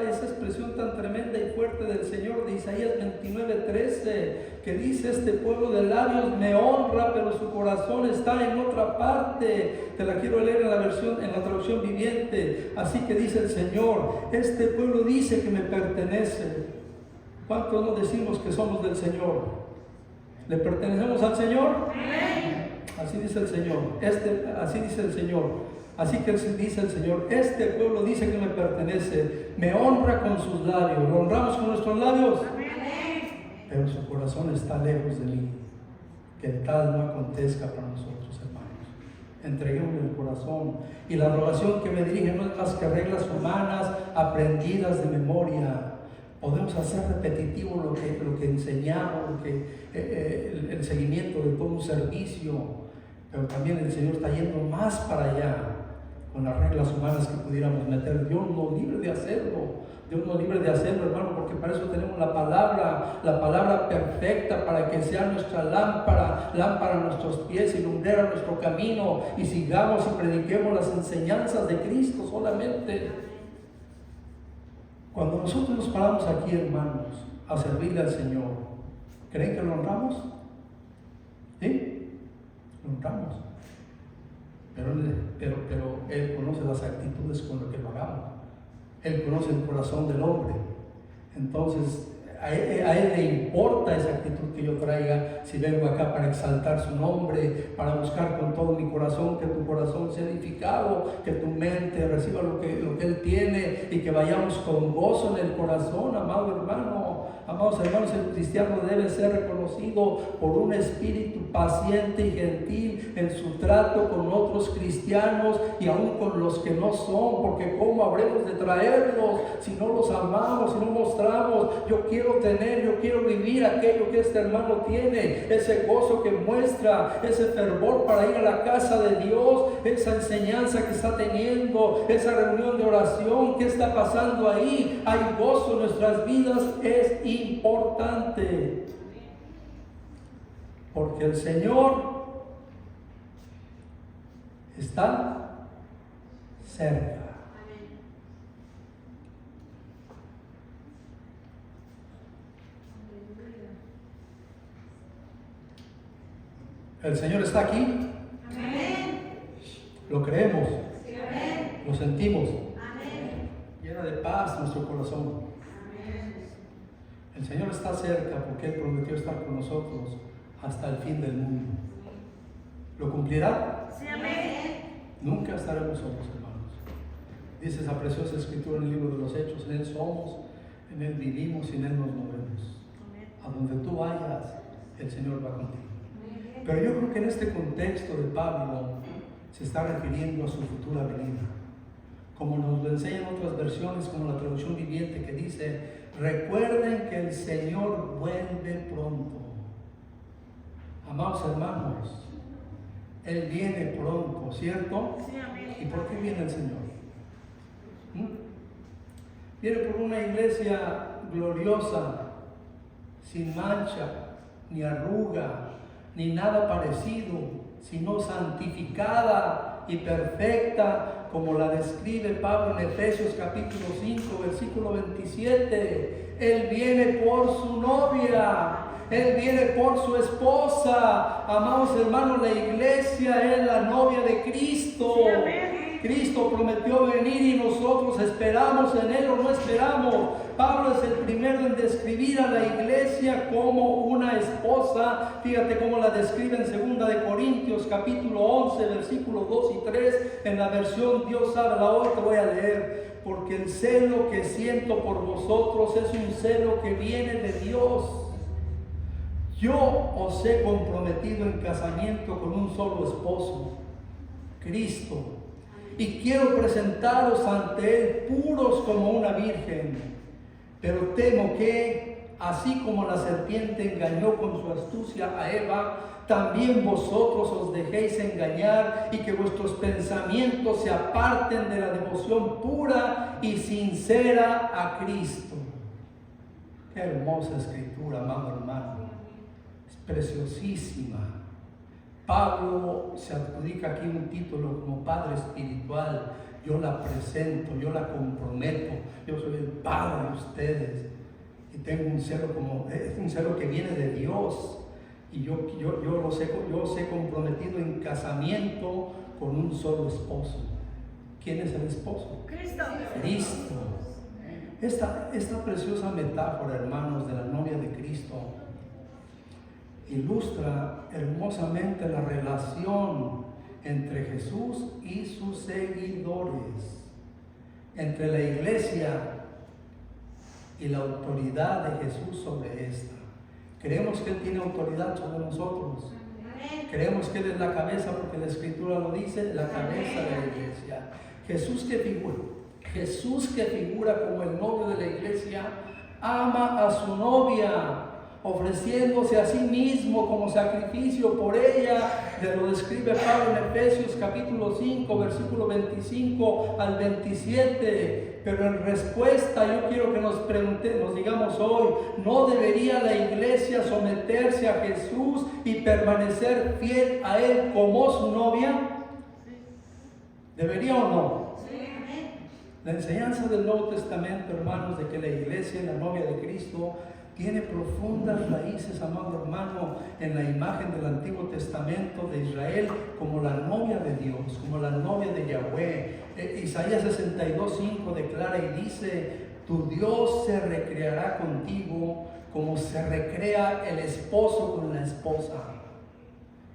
esa expresión tan tremenda y fuerte del Señor de Isaías 29:13, que dice: este pueblo de labios me honra, pero su corazón está en otra parte. Te la quiero leer en la traducción viviente. Así que dice el Señor: este pueblo dice que me pertenece. ¿Cuántos nos decimos que somos del Señor? ¿Le pertenecemos al Señor? Así dice el Señor. Así dice el Señor. Así que dice el Señor: este pueblo dice que me pertenece, me honra con sus labios. ¿Lo honramos con nuestros labios? Pero su corazón está lejos de mí. Que tal no acontezca para nosotros, hermanos. Entreguemos el corazón. Y la adoración que me dirige no es más que reglas humanas aprendidas de memoria. Podemos hacer repetitivo lo que enseñamos, el seguimiento de todo un servicio, pero también el Señor está yendo más para allá con las reglas humanas que pudiéramos meter. Dios nos libre de hacerlo. Dios nos libre de hacerlo, hermano, porque para eso tenemos la palabra perfecta, para que sea nuestra lámpara a nuestros pies y lumbrera nuestro camino, y sigamos y prediquemos las enseñanzas de Cristo solamente. Cuando nosotros nos paramos aquí, hermanos, a servirle al Señor, ¿creen que lo honramos? ¿Sí? Lo honramos. Pero Él conoce las actitudes con las que lo hagamos. Él conoce el corazón del hombre. Entonces, a él le importa esa actitud que yo traiga, si vengo acá para exaltar su nombre, para buscar con todo mi corazón que tu corazón sea edificado, que tu mente reciba lo que Él tiene, y que vayamos con gozo en el corazón, amado hermano. Amados hermanos, el cristiano debe ser reconocido por un espíritu paciente y gentil en su trato con otros cristianos y aún con los que no son, porque ¿cómo habremos de traerlos si no los amamos, si no mostramos? Yo quiero vivir aquello que este hermano tiene, ese gozo que muestra, ese fervor para ir a la casa de Dios, esa enseñanza que está teniendo, esa reunión de oración, ¿qué está pasando ahí? Hay gozo en nuestras vidas, es importante, porque el Señor está cerca. El Señor está aquí. Amén. Lo creemos. Sí, amén. Lo sentimos. Amén. Llena de paz nuestro corazón. Amén. El Señor está cerca porque Él prometió estar con nosotros hasta el fin del mundo. ¿Lo cumplirá? Sí, amén. Nunca estaremos solos, hermanos. Dice esa preciosa escritura en el libro de los Hechos: en Él somos, en Él vivimos y en Él nos movemos. A donde tú vayas, el Señor va contigo. Pero yo creo que en este contexto de Pablo se está refiriendo a su futura venida, como nos lo enseñan otras versiones, como la traducción viviente, que dice: recuerden que el Señor vuelve pronto. Amados hermanos, Él viene pronto, ¿cierto? Sí, amén. ¿Y por qué viene el Señor? Viene por una iglesia gloriosa, sin mancha, ni arruga, ni nada parecido, sino santificada y perfecta, como la describe Pablo en Efesios capítulo 5, versículo 27. Él viene por su novia, Él viene por su esposa. Amados hermanos, la iglesia es la novia de Cristo. Sí, amén. Cristo prometió venir y nosotros esperamos en Él o no esperamos. Pablo es el primero en describir a la iglesia como una esposa. Fíjate cómo la describe en 2 de Corintios capítulo 11, versículos 2 y 3. En la versión Dios habla hoy, te voy a leer: porque el celo que siento por vosotros es un celo que viene de Dios. Yo os he comprometido en casamiento con un solo esposo, Cristo, y quiero presentaros ante Él puros como una virgen. Pero temo que, así como la serpiente engañó con su astucia a Eva, también vosotros os dejéis engañar y que vuestros pensamientos se aparten de la devoción pura y sincera a Cristo. Qué hermosa escritura, amado hermano. Es preciosísima. Pablo se adjudica aquí un título como padre espiritual. Yo la presento, yo la comprometo. Yo soy el padre de ustedes. Y tengo un celo es un celo que viene de Dios. Y yo os he comprometido en casamiento con un solo esposo. ¿Quién es el esposo? Cristo. Cristo. Esta preciosa metáfora, hermanos, de la novia de Cristo ilustra hermosamente la relación entre Jesús y sus seguidores, entre la iglesia y la autoridad de Jesús sobre esta. Creemos que Él tiene autoridad sobre nosotros. Creemos que Él es la cabeza, porque la Escritura lo dice, la cabeza de la iglesia. Jesús que figura como el novio de la iglesia, ama a su novia, ofreciéndose a sí mismo como sacrificio por ella. Lo describe Pablo en Efesios capítulo 5, versículo 25 al 27. Pero en respuesta yo quiero que nos digamos hoy, ¿no debería la iglesia someterse a Jesús y permanecer fiel a Él como su novia? ¿Debería o no? La enseñanza del Nuevo Testamento, hermanos, de que la iglesia es la novia de Cristo, tiene profundas raíces, amado hermano, en la imagen del Antiguo Testamento de Israel como la novia de Dios, como la novia de Yahweh. Isaías 62:5 declara y dice: tu Dios se recreará contigo como se recrea el esposo con la esposa.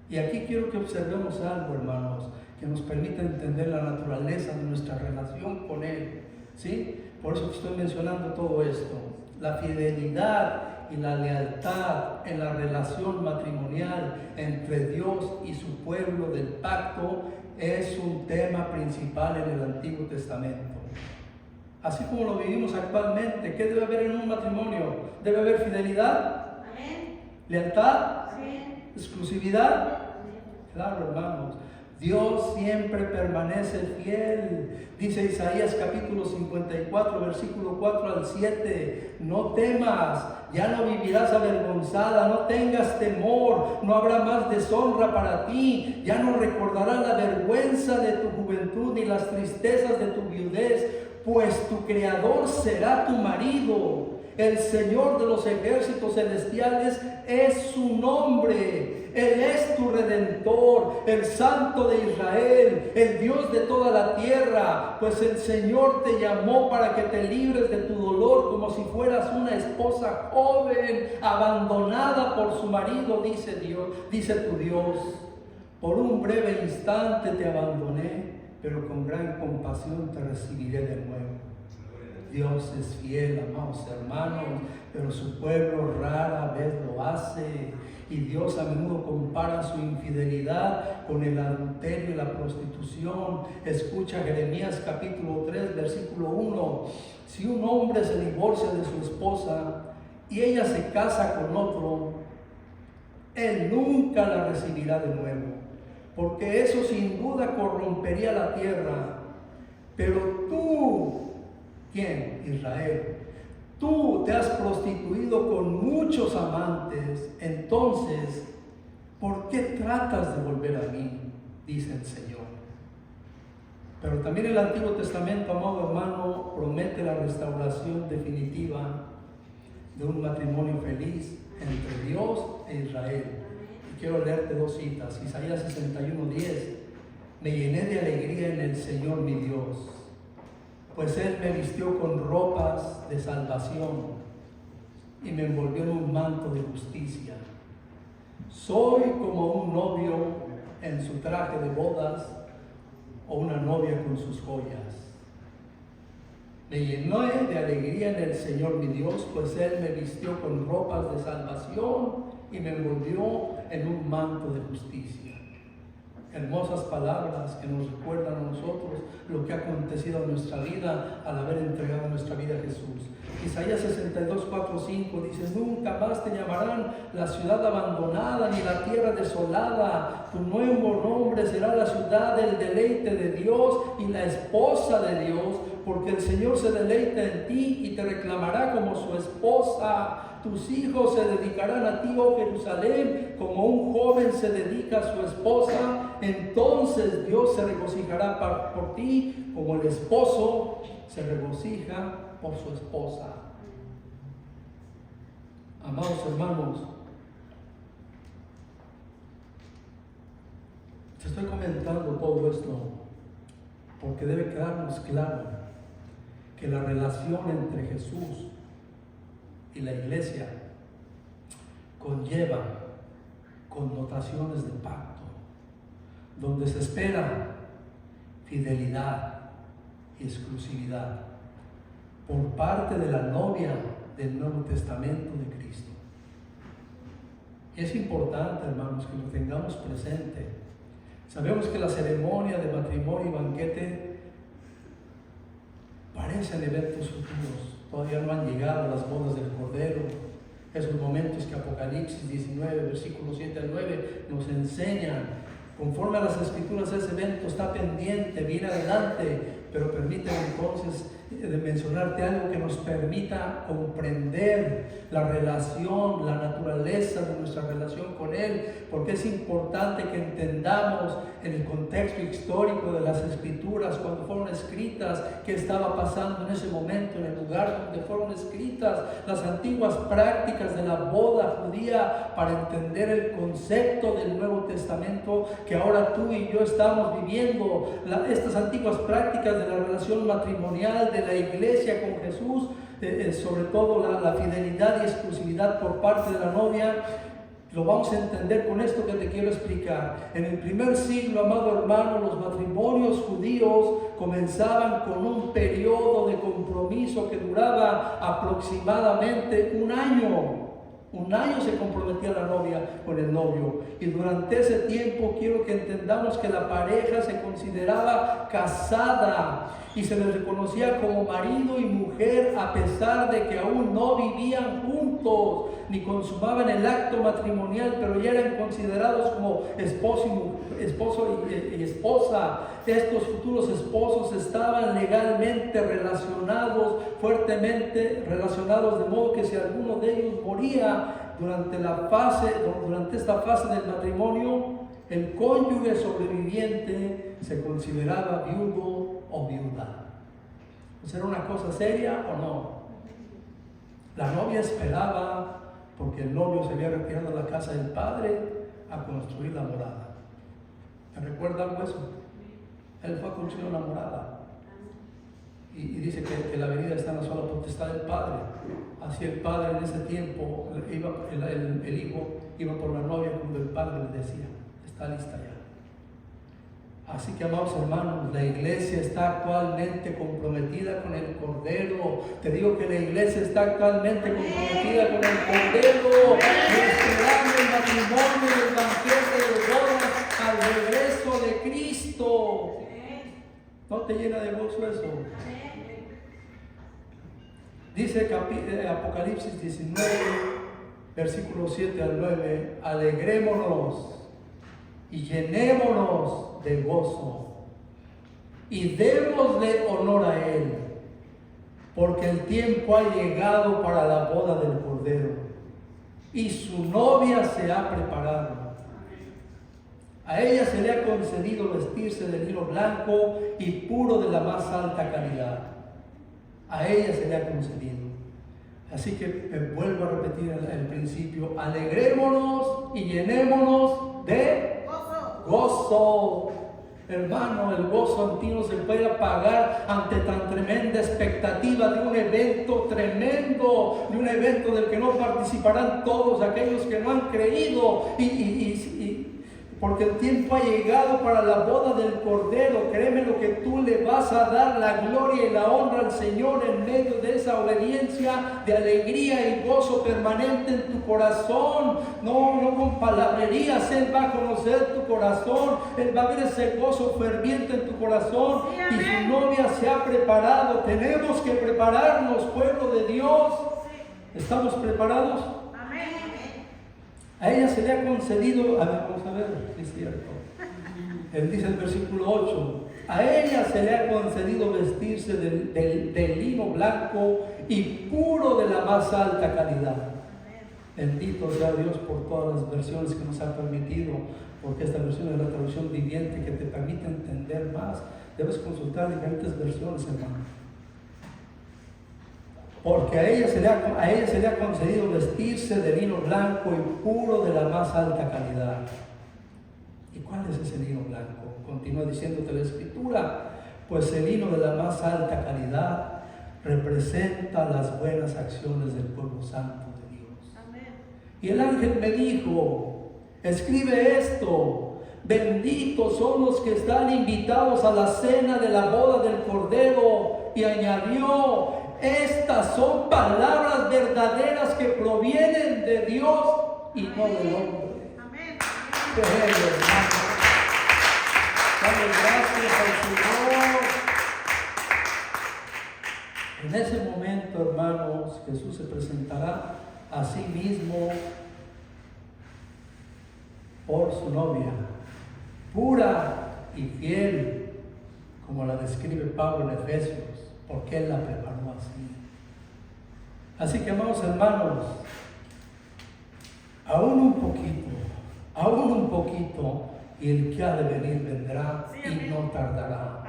Y aquí quiero que observemos algo, hermanos, que nos permita entender la naturaleza de nuestra relación con Él, ¿sí? Por eso estoy mencionando todo esto. La fidelidad y la lealtad en la relación matrimonial entre Dios y su pueblo del pacto es un tema principal en el Antiguo Testamento. Así como lo vivimos actualmente, ¿qué debe haber en un matrimonio? Debe haber fidelidad, lealtad, exclusividad. Claro, hermanos. Dios siempre permanece fiel. Dice Isaías capítulo 54, versículo 4 al 7. No temas, ya no vivirás avergonzada, no tengas temor, no habrá más deshonra para ti, ya no recordarás la vergüenza de tu juventud ni las tristezas de tu viudez, pues tu Creador será tu marido. El Señor de los ejércitos celestiales es su nombre. Él es tu Redentor, el Santo de Israel, el Dios de toda la tierra. Pues el Señor te llamó para que te libres de tu dolor como si fueras una esposa joven, abandonada por su marido, dice tu Dios. Por un breve instante te abandoné, pero con gran compasión te recibiré de nuevo. Dios es fiel, amados hermanos, pero su pueblo rara vez lo hace. Y Dios a menudo compara su infidelidad con el adulterio y la prostitución. Escucha Jeremías capítulo 3, versículo 1. Si un hombre se divorcia de su esposa y ella se casa con otro, él nunca la recibirá de nuevo, porque eso sin duda corrompería la tierra. Pero tú, ¿quién? Israel. Tú te has prostituido con muchos amantes, entonces, ¿por qué tratas de volver a mí? Dice el Señor. Pero también el Antiguo Testamento, amado hermano, promete la restauración definitiva de un matrimonio feliz entre Dios e Israel. Y quiero leerte dos citas. Isaías 61:10. Me llené de alegría en el Señor mi Dios, pues Él me vistió con ropas de salvación y me envolvió en un manto de justicia. Soy como un novio en su traje de bodas o una novia con sus joyas. Me llené de alegría en el Señor mi Dios, pues Él me vistió con ropas de salvación y me envolvió en un manto de justicia. Hermosas palabras que nos recuerdan a nosotros lo que ha acontecido en nuestra vida al haber entregado nuestra vida a Jesús. Isaías 62, 4, 5 dice: nunca más te llamarán la ciudad abandonada ni la tierra desolada. Tu nuevo nombre será la ciudad del deleite de Dios y la esposa de Dios, porque el Señor se deleita en ti y te reclamará como su esposa. Tus hijos se dedicarán a ti, oh Jerusalén, como un joven se dedica a su esposa. Entonces Dios se regocijará por ti, como el esposo se regocija por su esposa. Amados hermanos, te estoy comentando todo esto porque debe quedarnos claro que la relación entre Jesús y la iglesia conlleva connotaciones de pacto, donde se espera fidelidad y exclusividad por parte de la novia del Nuevo Testamento de Cristo. Y es importante, hermanos, que lo tengamos presente. Sabemos que la ceremonia de matrimonio y banquete parecen eventos futuros. Todavía no han llegado las bodas del Cordero. Esos momentos que Apocalipsis 19, versículos 7 al 9 nos enseñan. Conforme a las Escrituras, ese evento está pendiente, viene adelante. Pero permíteme entonces de mencionarte algo que nos permita comprender la relación, la naturaleza de nuestra relación con Él, porque es importante que entendamos en el contexto histórico de las Escrituras, cuando fueron escritas, qué estaba pasando en ese momento, en el lugar donde fueron escritas, las antiguas prácticas de la boda judía, para entender el concepto del Nuevo Testamento que ahora tú y yo estamos viviendo. Estas antiguas prácticas de la relación matrimonial de la iglesia con Jesús, sobre todo la fidelidad y exclusividad por parte de la novia, lo vamos a entender con esto que te quiero explicar. En el primer siglo, amado hermano, los matrimonios judíos comenzaban con un periodo de compromiso que duraba aproximadamente un año. Un año se comprometía la novia con el novio, y durante ese tiempo quiero que entendamos que la pareja se consideraba casada y se les reconocía como marido y mujer, a pesar de que aún no vivían juntos ni consumaban el acto matrimonial, pero ya eran considerados como esposo y esposa. Estos futuros esposos estaban legalmente relacionados, fuertemente relacionados, de modo que si alguno de ellos moría durante esta fase del matrimonio, el cónyuge sobreviviente se consideraba viudo o viuda. ¿Pues era una cosa seria o no? La novia esperaba, porque el novio se había retirado a la casa del padre a construir la morada. ¿Me recuerda algo eso? Él fue a construir una morada. Y dice que la venida está en la sola potestad del Padre. Así el Padre en ese tiempo, el Hijo iba por la novia cuando el Padre le decía: está lista ya. Así que, amados hermanos, la iglesia está actualmente comprometida con el Cordero. Te digo que la iglesia está actualmente comprometida con el Cordero, esperando el matrimonio y el banquete de bodas al regreso de Cristo. ¿No te llena de gozo eso? Dice Apocalipsis 19, versículos 7 al 9: alegrémonos y llenémonos de gozo y démosle honor a Él, porque el tiempo ha llegado para la boda del Cordero y su novia se ha preparado. A ella se le ha concedido vestirse de lino blanco y puro de la más alta calidad. A ella se le ha concedido. Así que vuelvo a repetir el principio: alegrémonos y llenémonos de gozo. Hermano, el gozo en ti no se puede apagar ante tan tremenda expectativa de un evento tremendo, de un evento del que no participarán todos aquellos que no han creído. porque el tiempo ha llegado para la boda del Cordero. Créeme lo que tú le vas a dar la gloria y la honra al Señor en medio de esa obediencia, de alegría y gozo permanente en tu corazón. No con palabrerías. Él va a conocer tu corazón, Él va a ver ese gozo ferviente en tu corazón, y su novia se ha preparado. Tenemos que prepararnos, pueblo de Dios. ¿Estamos preparados? A ella se le ha concedido, a ver, vamos a ver, es cierto. Él dice el versículo 8, a ella se le ha concedido vestirse del lino blanco y puro de la más alta calidad. Bendito sea Dios por todas las versiones que nos ha permitido, porque esta versión es la traducción viviente que te permite entender más. Debes consultar diferentes versiones, hermano. Porque a ella se le ha concedido vestirse de lino blanco y puro de la más alta calidad. ¿Y cuál es ese lino blanco? Continúa diciéndote la Escritura, pues el lino de la más alta calidad representa las buenas acciones del pueblo santo de Dios. Amén. Y el ángel me dijo, escribe esto: benditos son los que están invitados a la cena de la boda del Cordero. Y añadió, estas son palabras verdaderas que provienen de Dios y no del hombre. Amén. Dale gracias al Señor. En ese momento, hermanos, Jesús se presentará a sí mismo por su novia, pura y fiel, como la describe Pablo en Efesios, porque Él la preparó así. Así que, amados hermanos, aún un poquito, y el que ha de venir vendrá y no tardará.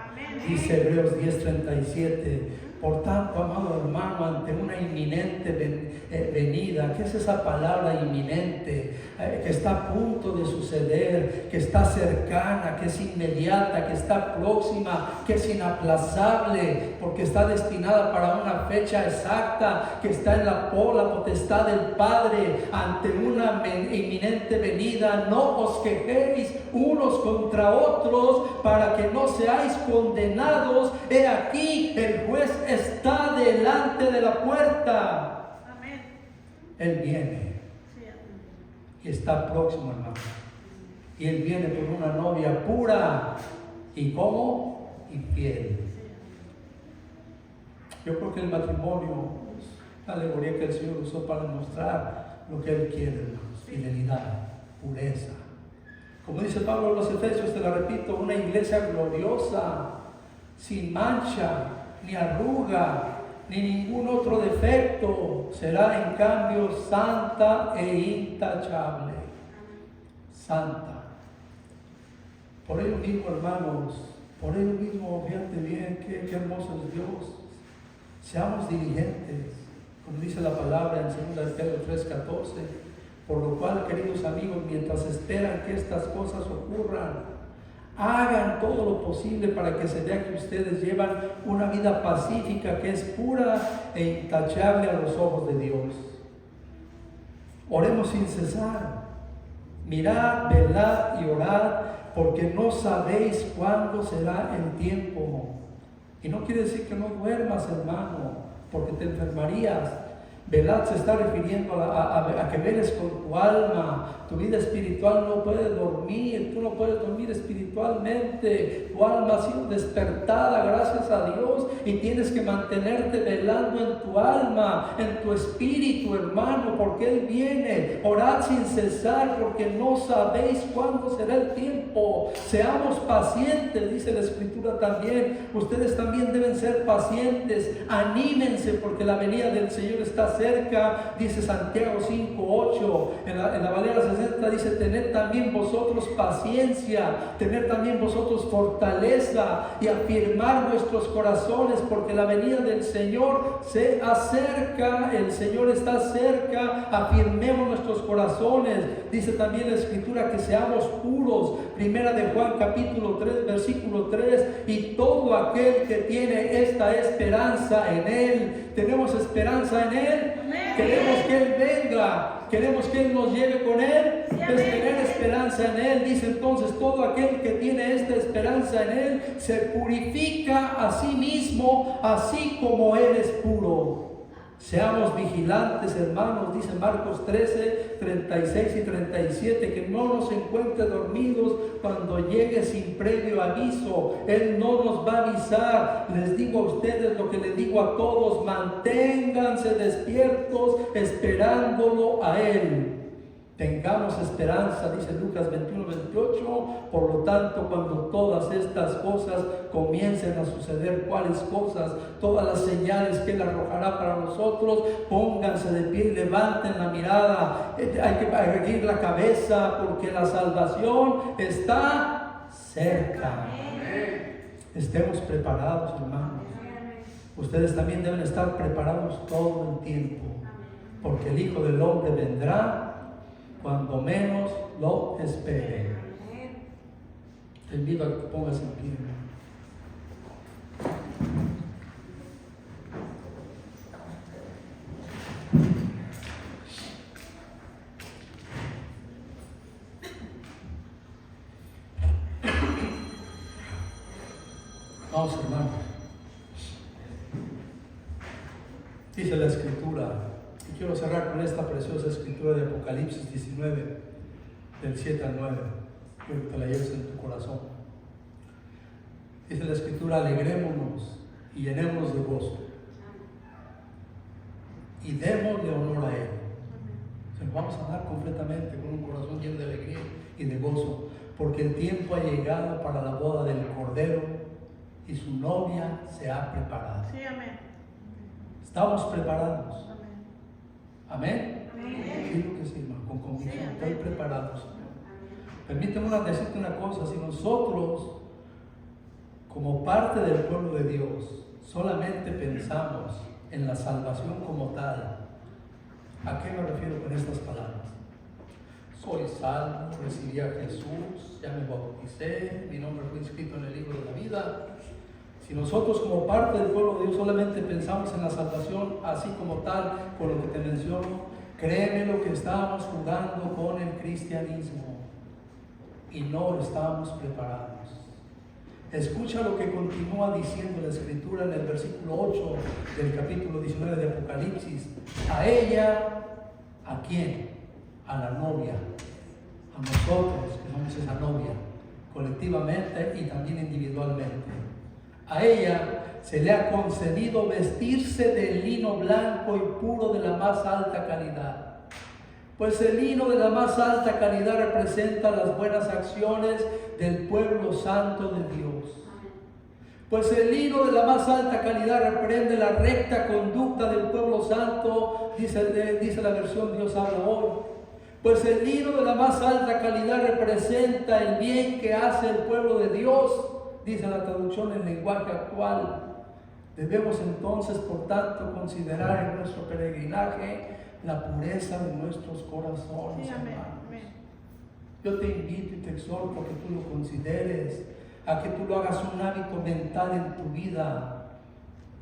Dice Hebreos 10:37. Por tanto, amado hermano, ante una inminente venida, ¿qué es esa palabra inminente? Que está a punto de suceder, que está cercana, que es inmediata, que está próxima, que es inaplazable, porque está destinada para una fecha exacta, que está en la potestad del Padre. Ante una inminente venida, no os quejéis unos contra otros para que no seáis condenados. He aquí, el juez está delante de la puerta. Amén. Él viene. Y está próximo, hermano. Y Él viene por una novia pura. ¿Y cómo? Y fiel. Yo creo que el matrimonio es la alegoría que el Señor usó para demostrar lo que Él quiere, hermanos. Fidelidad, pureza. Como dice Pablo en los Efesios, te la repito, una iglesia gloriosa, sin mancha, ni arruga, ni ningún otro defecto. Será en cambio santa e intachable. Santa. Por ello mismo, hermanos, por ello mismo, fíjate bien, qué hermoso es Dios. Seamos diligentes, como dice la palabra en 2 Pedro 3:14. Por lo cual, queridos amigos, mientras esperan que estas cosas ocurran, hagan todo lo posible para que se vea que ustedes llevan una vida pacífica, que es pura e intachable a los ojos de Dios. Oremos sin cesar. Mirad, velad y orad, porque no sabéis cuándo será el tiempo. Y no quiere decir que no duermas, hermano, porque te enfermarías. Velad se está refiriendo a que veles con tu alma. Tu vida espiritual no puede dormir. Tú no puedes dormir espiritualmente. Tu alma ha sido despertada, gracias a Dios, y tienes que mantenerte velando en tu alma, en tu espíritu, hermano, porque Él viene. Orad sin cesar, porque no sabéis cuándo será el tiempo. Seamos pacientes, dice la Escritura también. Ustedes también deben ser pacientes. Anímense, porque la venida del Señor está cerca, dice Santiago 5:8. En la Valera 60 dice: tened también vosotros paciencia, tened también vosotros fortaleza y afirmar vuestros corazones, porque la venida del Señor se acerca. El Señor está cerca. Afirmemos nuestros corazones. Dice también la Escritura que seamos puros. Primera de Juan capítulo 3 versículo 3. Y todo aquel que tiene esta esperanza en Él. Tenemos esperanza en Él. Queremos que Él venga. purifica. Queremos que Él nos lleve con Él, Sí, es amén. tener esperanza en Él. Dice entonces, todo aquel que tiene esta esperanza en Él se purifica a sí mismo, así como Él es puro. Seamos vigilantes, hermanos, dice Marcos 13, 36 y 37, que no nos encuentre dormidos cuando llegue sin previo aviso. Él no nos va a avisar. Les digo a ustedes lo que les digo a todos: manténganse despiertos esperándolo a Él. Tengamos esperanza, dice Lucas 21, 28. Por lo tanto, cuando todas estas cosas comiencen a suceder, ¿cuáles cosas? Todas las señales que Él arrojará para nosotros, pónganse de pie y levanten la mirada. Hay que erguir la cabeza, porque la salvación está cerca. Estemos preparados, hermanos. Ustedes también deben estar preparados todo el tiempo, porque el Hijo del Hombre vendrá cuando menos lo espere. Te invito a que te pongas en pie. Vamos, hermanos. Dice la Escritura, y quiero cerrar con esta preciosa escritura de Apocalipsis 19, del 7 al 9. Quiero que te la lleves en tu corazón. Dice la Escritura: alegrémonos y llenémonos de gozo, y démosle honor a Él. Se lo vamos a dar completamente, con un corazón lleno de alegría y de gozo, porque el tiempo ha llegado para la boda del Cordero, y su novia se ha preparado. Sí, amén. ¿Estamos preparados? Amén. Amén. Digo que sí, hermano, con convicción. Sí, Estoy amén. preparado, Señor. Permíteme decirte una cosa: si nosotros, como parte del pueblo de Dios, solamente pensamos en la salvación como tal, ¿a qué me refiero con estas palabras? Soy salvo, recibí a Jesús, ya me bauticé, mi nombre fue inscrito en el libro de la vida. Si nosotros, como parte del pueblo de Dios, solamente pensamos en la salvación así como tal, con lo que te menciono, créeme lo que estamos jugando con el cristianismo y no estamos preparados. Escucha lo que continúa diciendo la Escritura en el versículo 8 del capítulo 19 de Apocalipsis. A ella, ¿a quién? A la novia, a nosotros que somos esa novia, colectivamente y también individualmente. A ella se le ha concedido vestirse de lino blanco y puro de la más alta calidad. Pues el lino de la más alta calidad representa las buenas acciones del pueblo santo de Dios. Pues el lino de la más alta calidad reprende la recta conducta del pueblo santo, dice la versión Dios habla hoy. Pues el lino de la más alta calidad representa el bien que hace el pueblo de Dios, dice la traducción en lenguaje actual. Debemos entonces, por tanto, considerar en nuestro peregrinaje la pureza de nuestros corazones, Sí, amén, hermanos. amén. Yo te invito y te exhorto a que tú lo consideres, a que tú lo hagas un hábito mental en tu vida,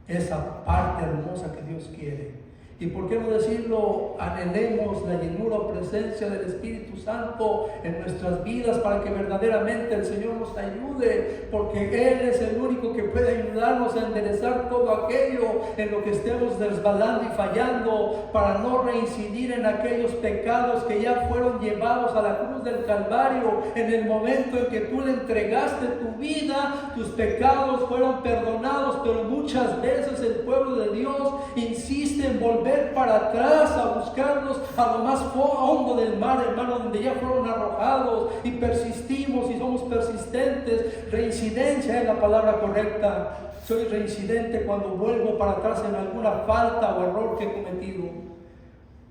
esa parte hermosa que Dios quiere. Y por qué no decirlo, anhelemos la llenura o presencia del Espíritu Santo en nuestras vidas para que verdaderamente el Señor nos ayude, porque Él es el único que puede ayudarnos a enderezar todo aquello en lo que estemos resbalando y fallando, para no reincidir en aquellos pecados que ya fueron llevados a la cruz del Calvario. En el momento en que tú le entregaste tu vida, tus pecados fueron perdonados, pero muchas veces el pueblo de Dios insiste en volver para atrás a buscarnos a lo más hondo del mar, hermano, donde ya fueron arrojados, y persistimos y somos persistentes. Reincidencia es la palabra correcta. Soy reincidente cuando vuelvo para atrás en alguna falta o error que he cometido.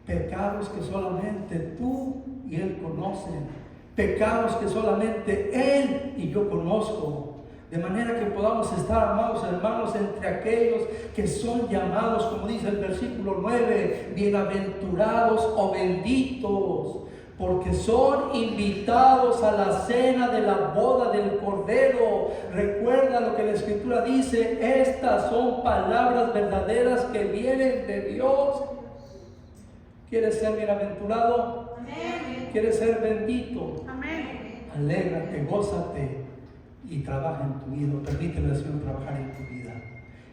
Pecados que solamente tú y Él conocen, pecados que solamente Él y yo conozco. De manera que podamos estar, amados hermanos, entre aquellos que son llamados, como dice el versículo 9, bienaventurados o benditos, porque son invitados a la cena de la boda del Cordero. Recuerda lo que la Escritura dice: estas son palabras verdaderas que vienen de Dios. ¿Quieres ser bienaventurado? Amén. ¿Quieres ser bendito? Amén. Alégrate, gózate y trabaja en tu vida. Permítele al Señor trabajar en tu vida.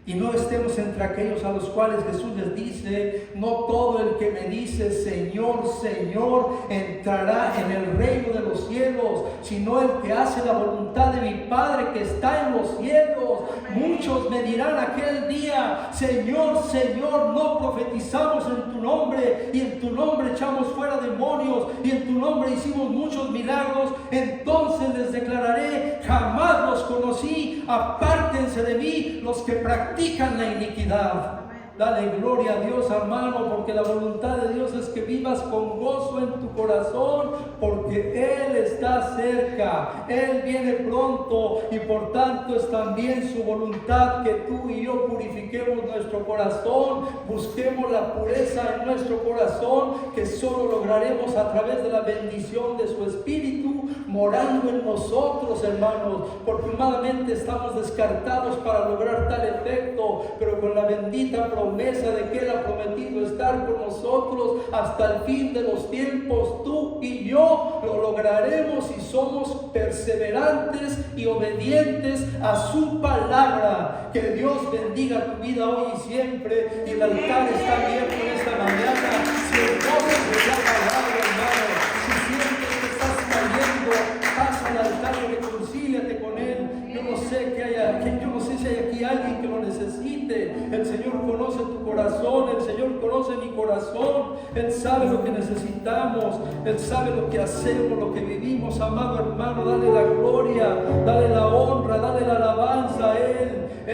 Y no estemos entre aquellos a los cuales Jesús les dice: no todo el que me dice Señor, Señor, entrará en el reino de los cielos, sino el que hace la voluntad de mi Padre que está en los cielos. Muchos me dirán aquel día: Señor, Señor, no profetizamos en tu nombre, y en tu nombre echamos fuera demonios, y en tu nombre hicimos muchos milagros. Entonces les declararé: jamás los conocí, apártense de mí los que practican la iniquidad. Dale gloria a Dios, hermano, porque la voluntad de Dios es que vivas con gozo en tu corazón, porque Él está cerca, Él viene pronto, y por tanto es también su voluntad que tú y yo purifiquemos nuestro corazón, busquemos la pureza en nuestro corazón, que solo lograremos a través de la bendición de su Espíritu morando en nosotros, hermanos, porque humanamente estamos descartados para lograr tal efecto, pero con la bendita promesa de que Él ha prometido estar con nosotros hasta el fin de los tiempos, tú y yo lo lograremos si somos perseverantes y obedientes a su palabra. Que Dios bendiga tu vida hoy y siempre, y el altar está abierto en esta mañana. Si el gozo de la palabra, hermano, si sientes que estás cayendo, pasa al altar y reconcíliate con Él. Yo no sé si hay aquí alguien que lo necesite. El Señor conoce tu corazón, el Señor conoce mi corazón. Él sabe lo que necesitamos, Él sabe lo que hacemos, lo que vivimos. Amado hermano, dale la gloria, dale la honra, dale la alabanza a Él.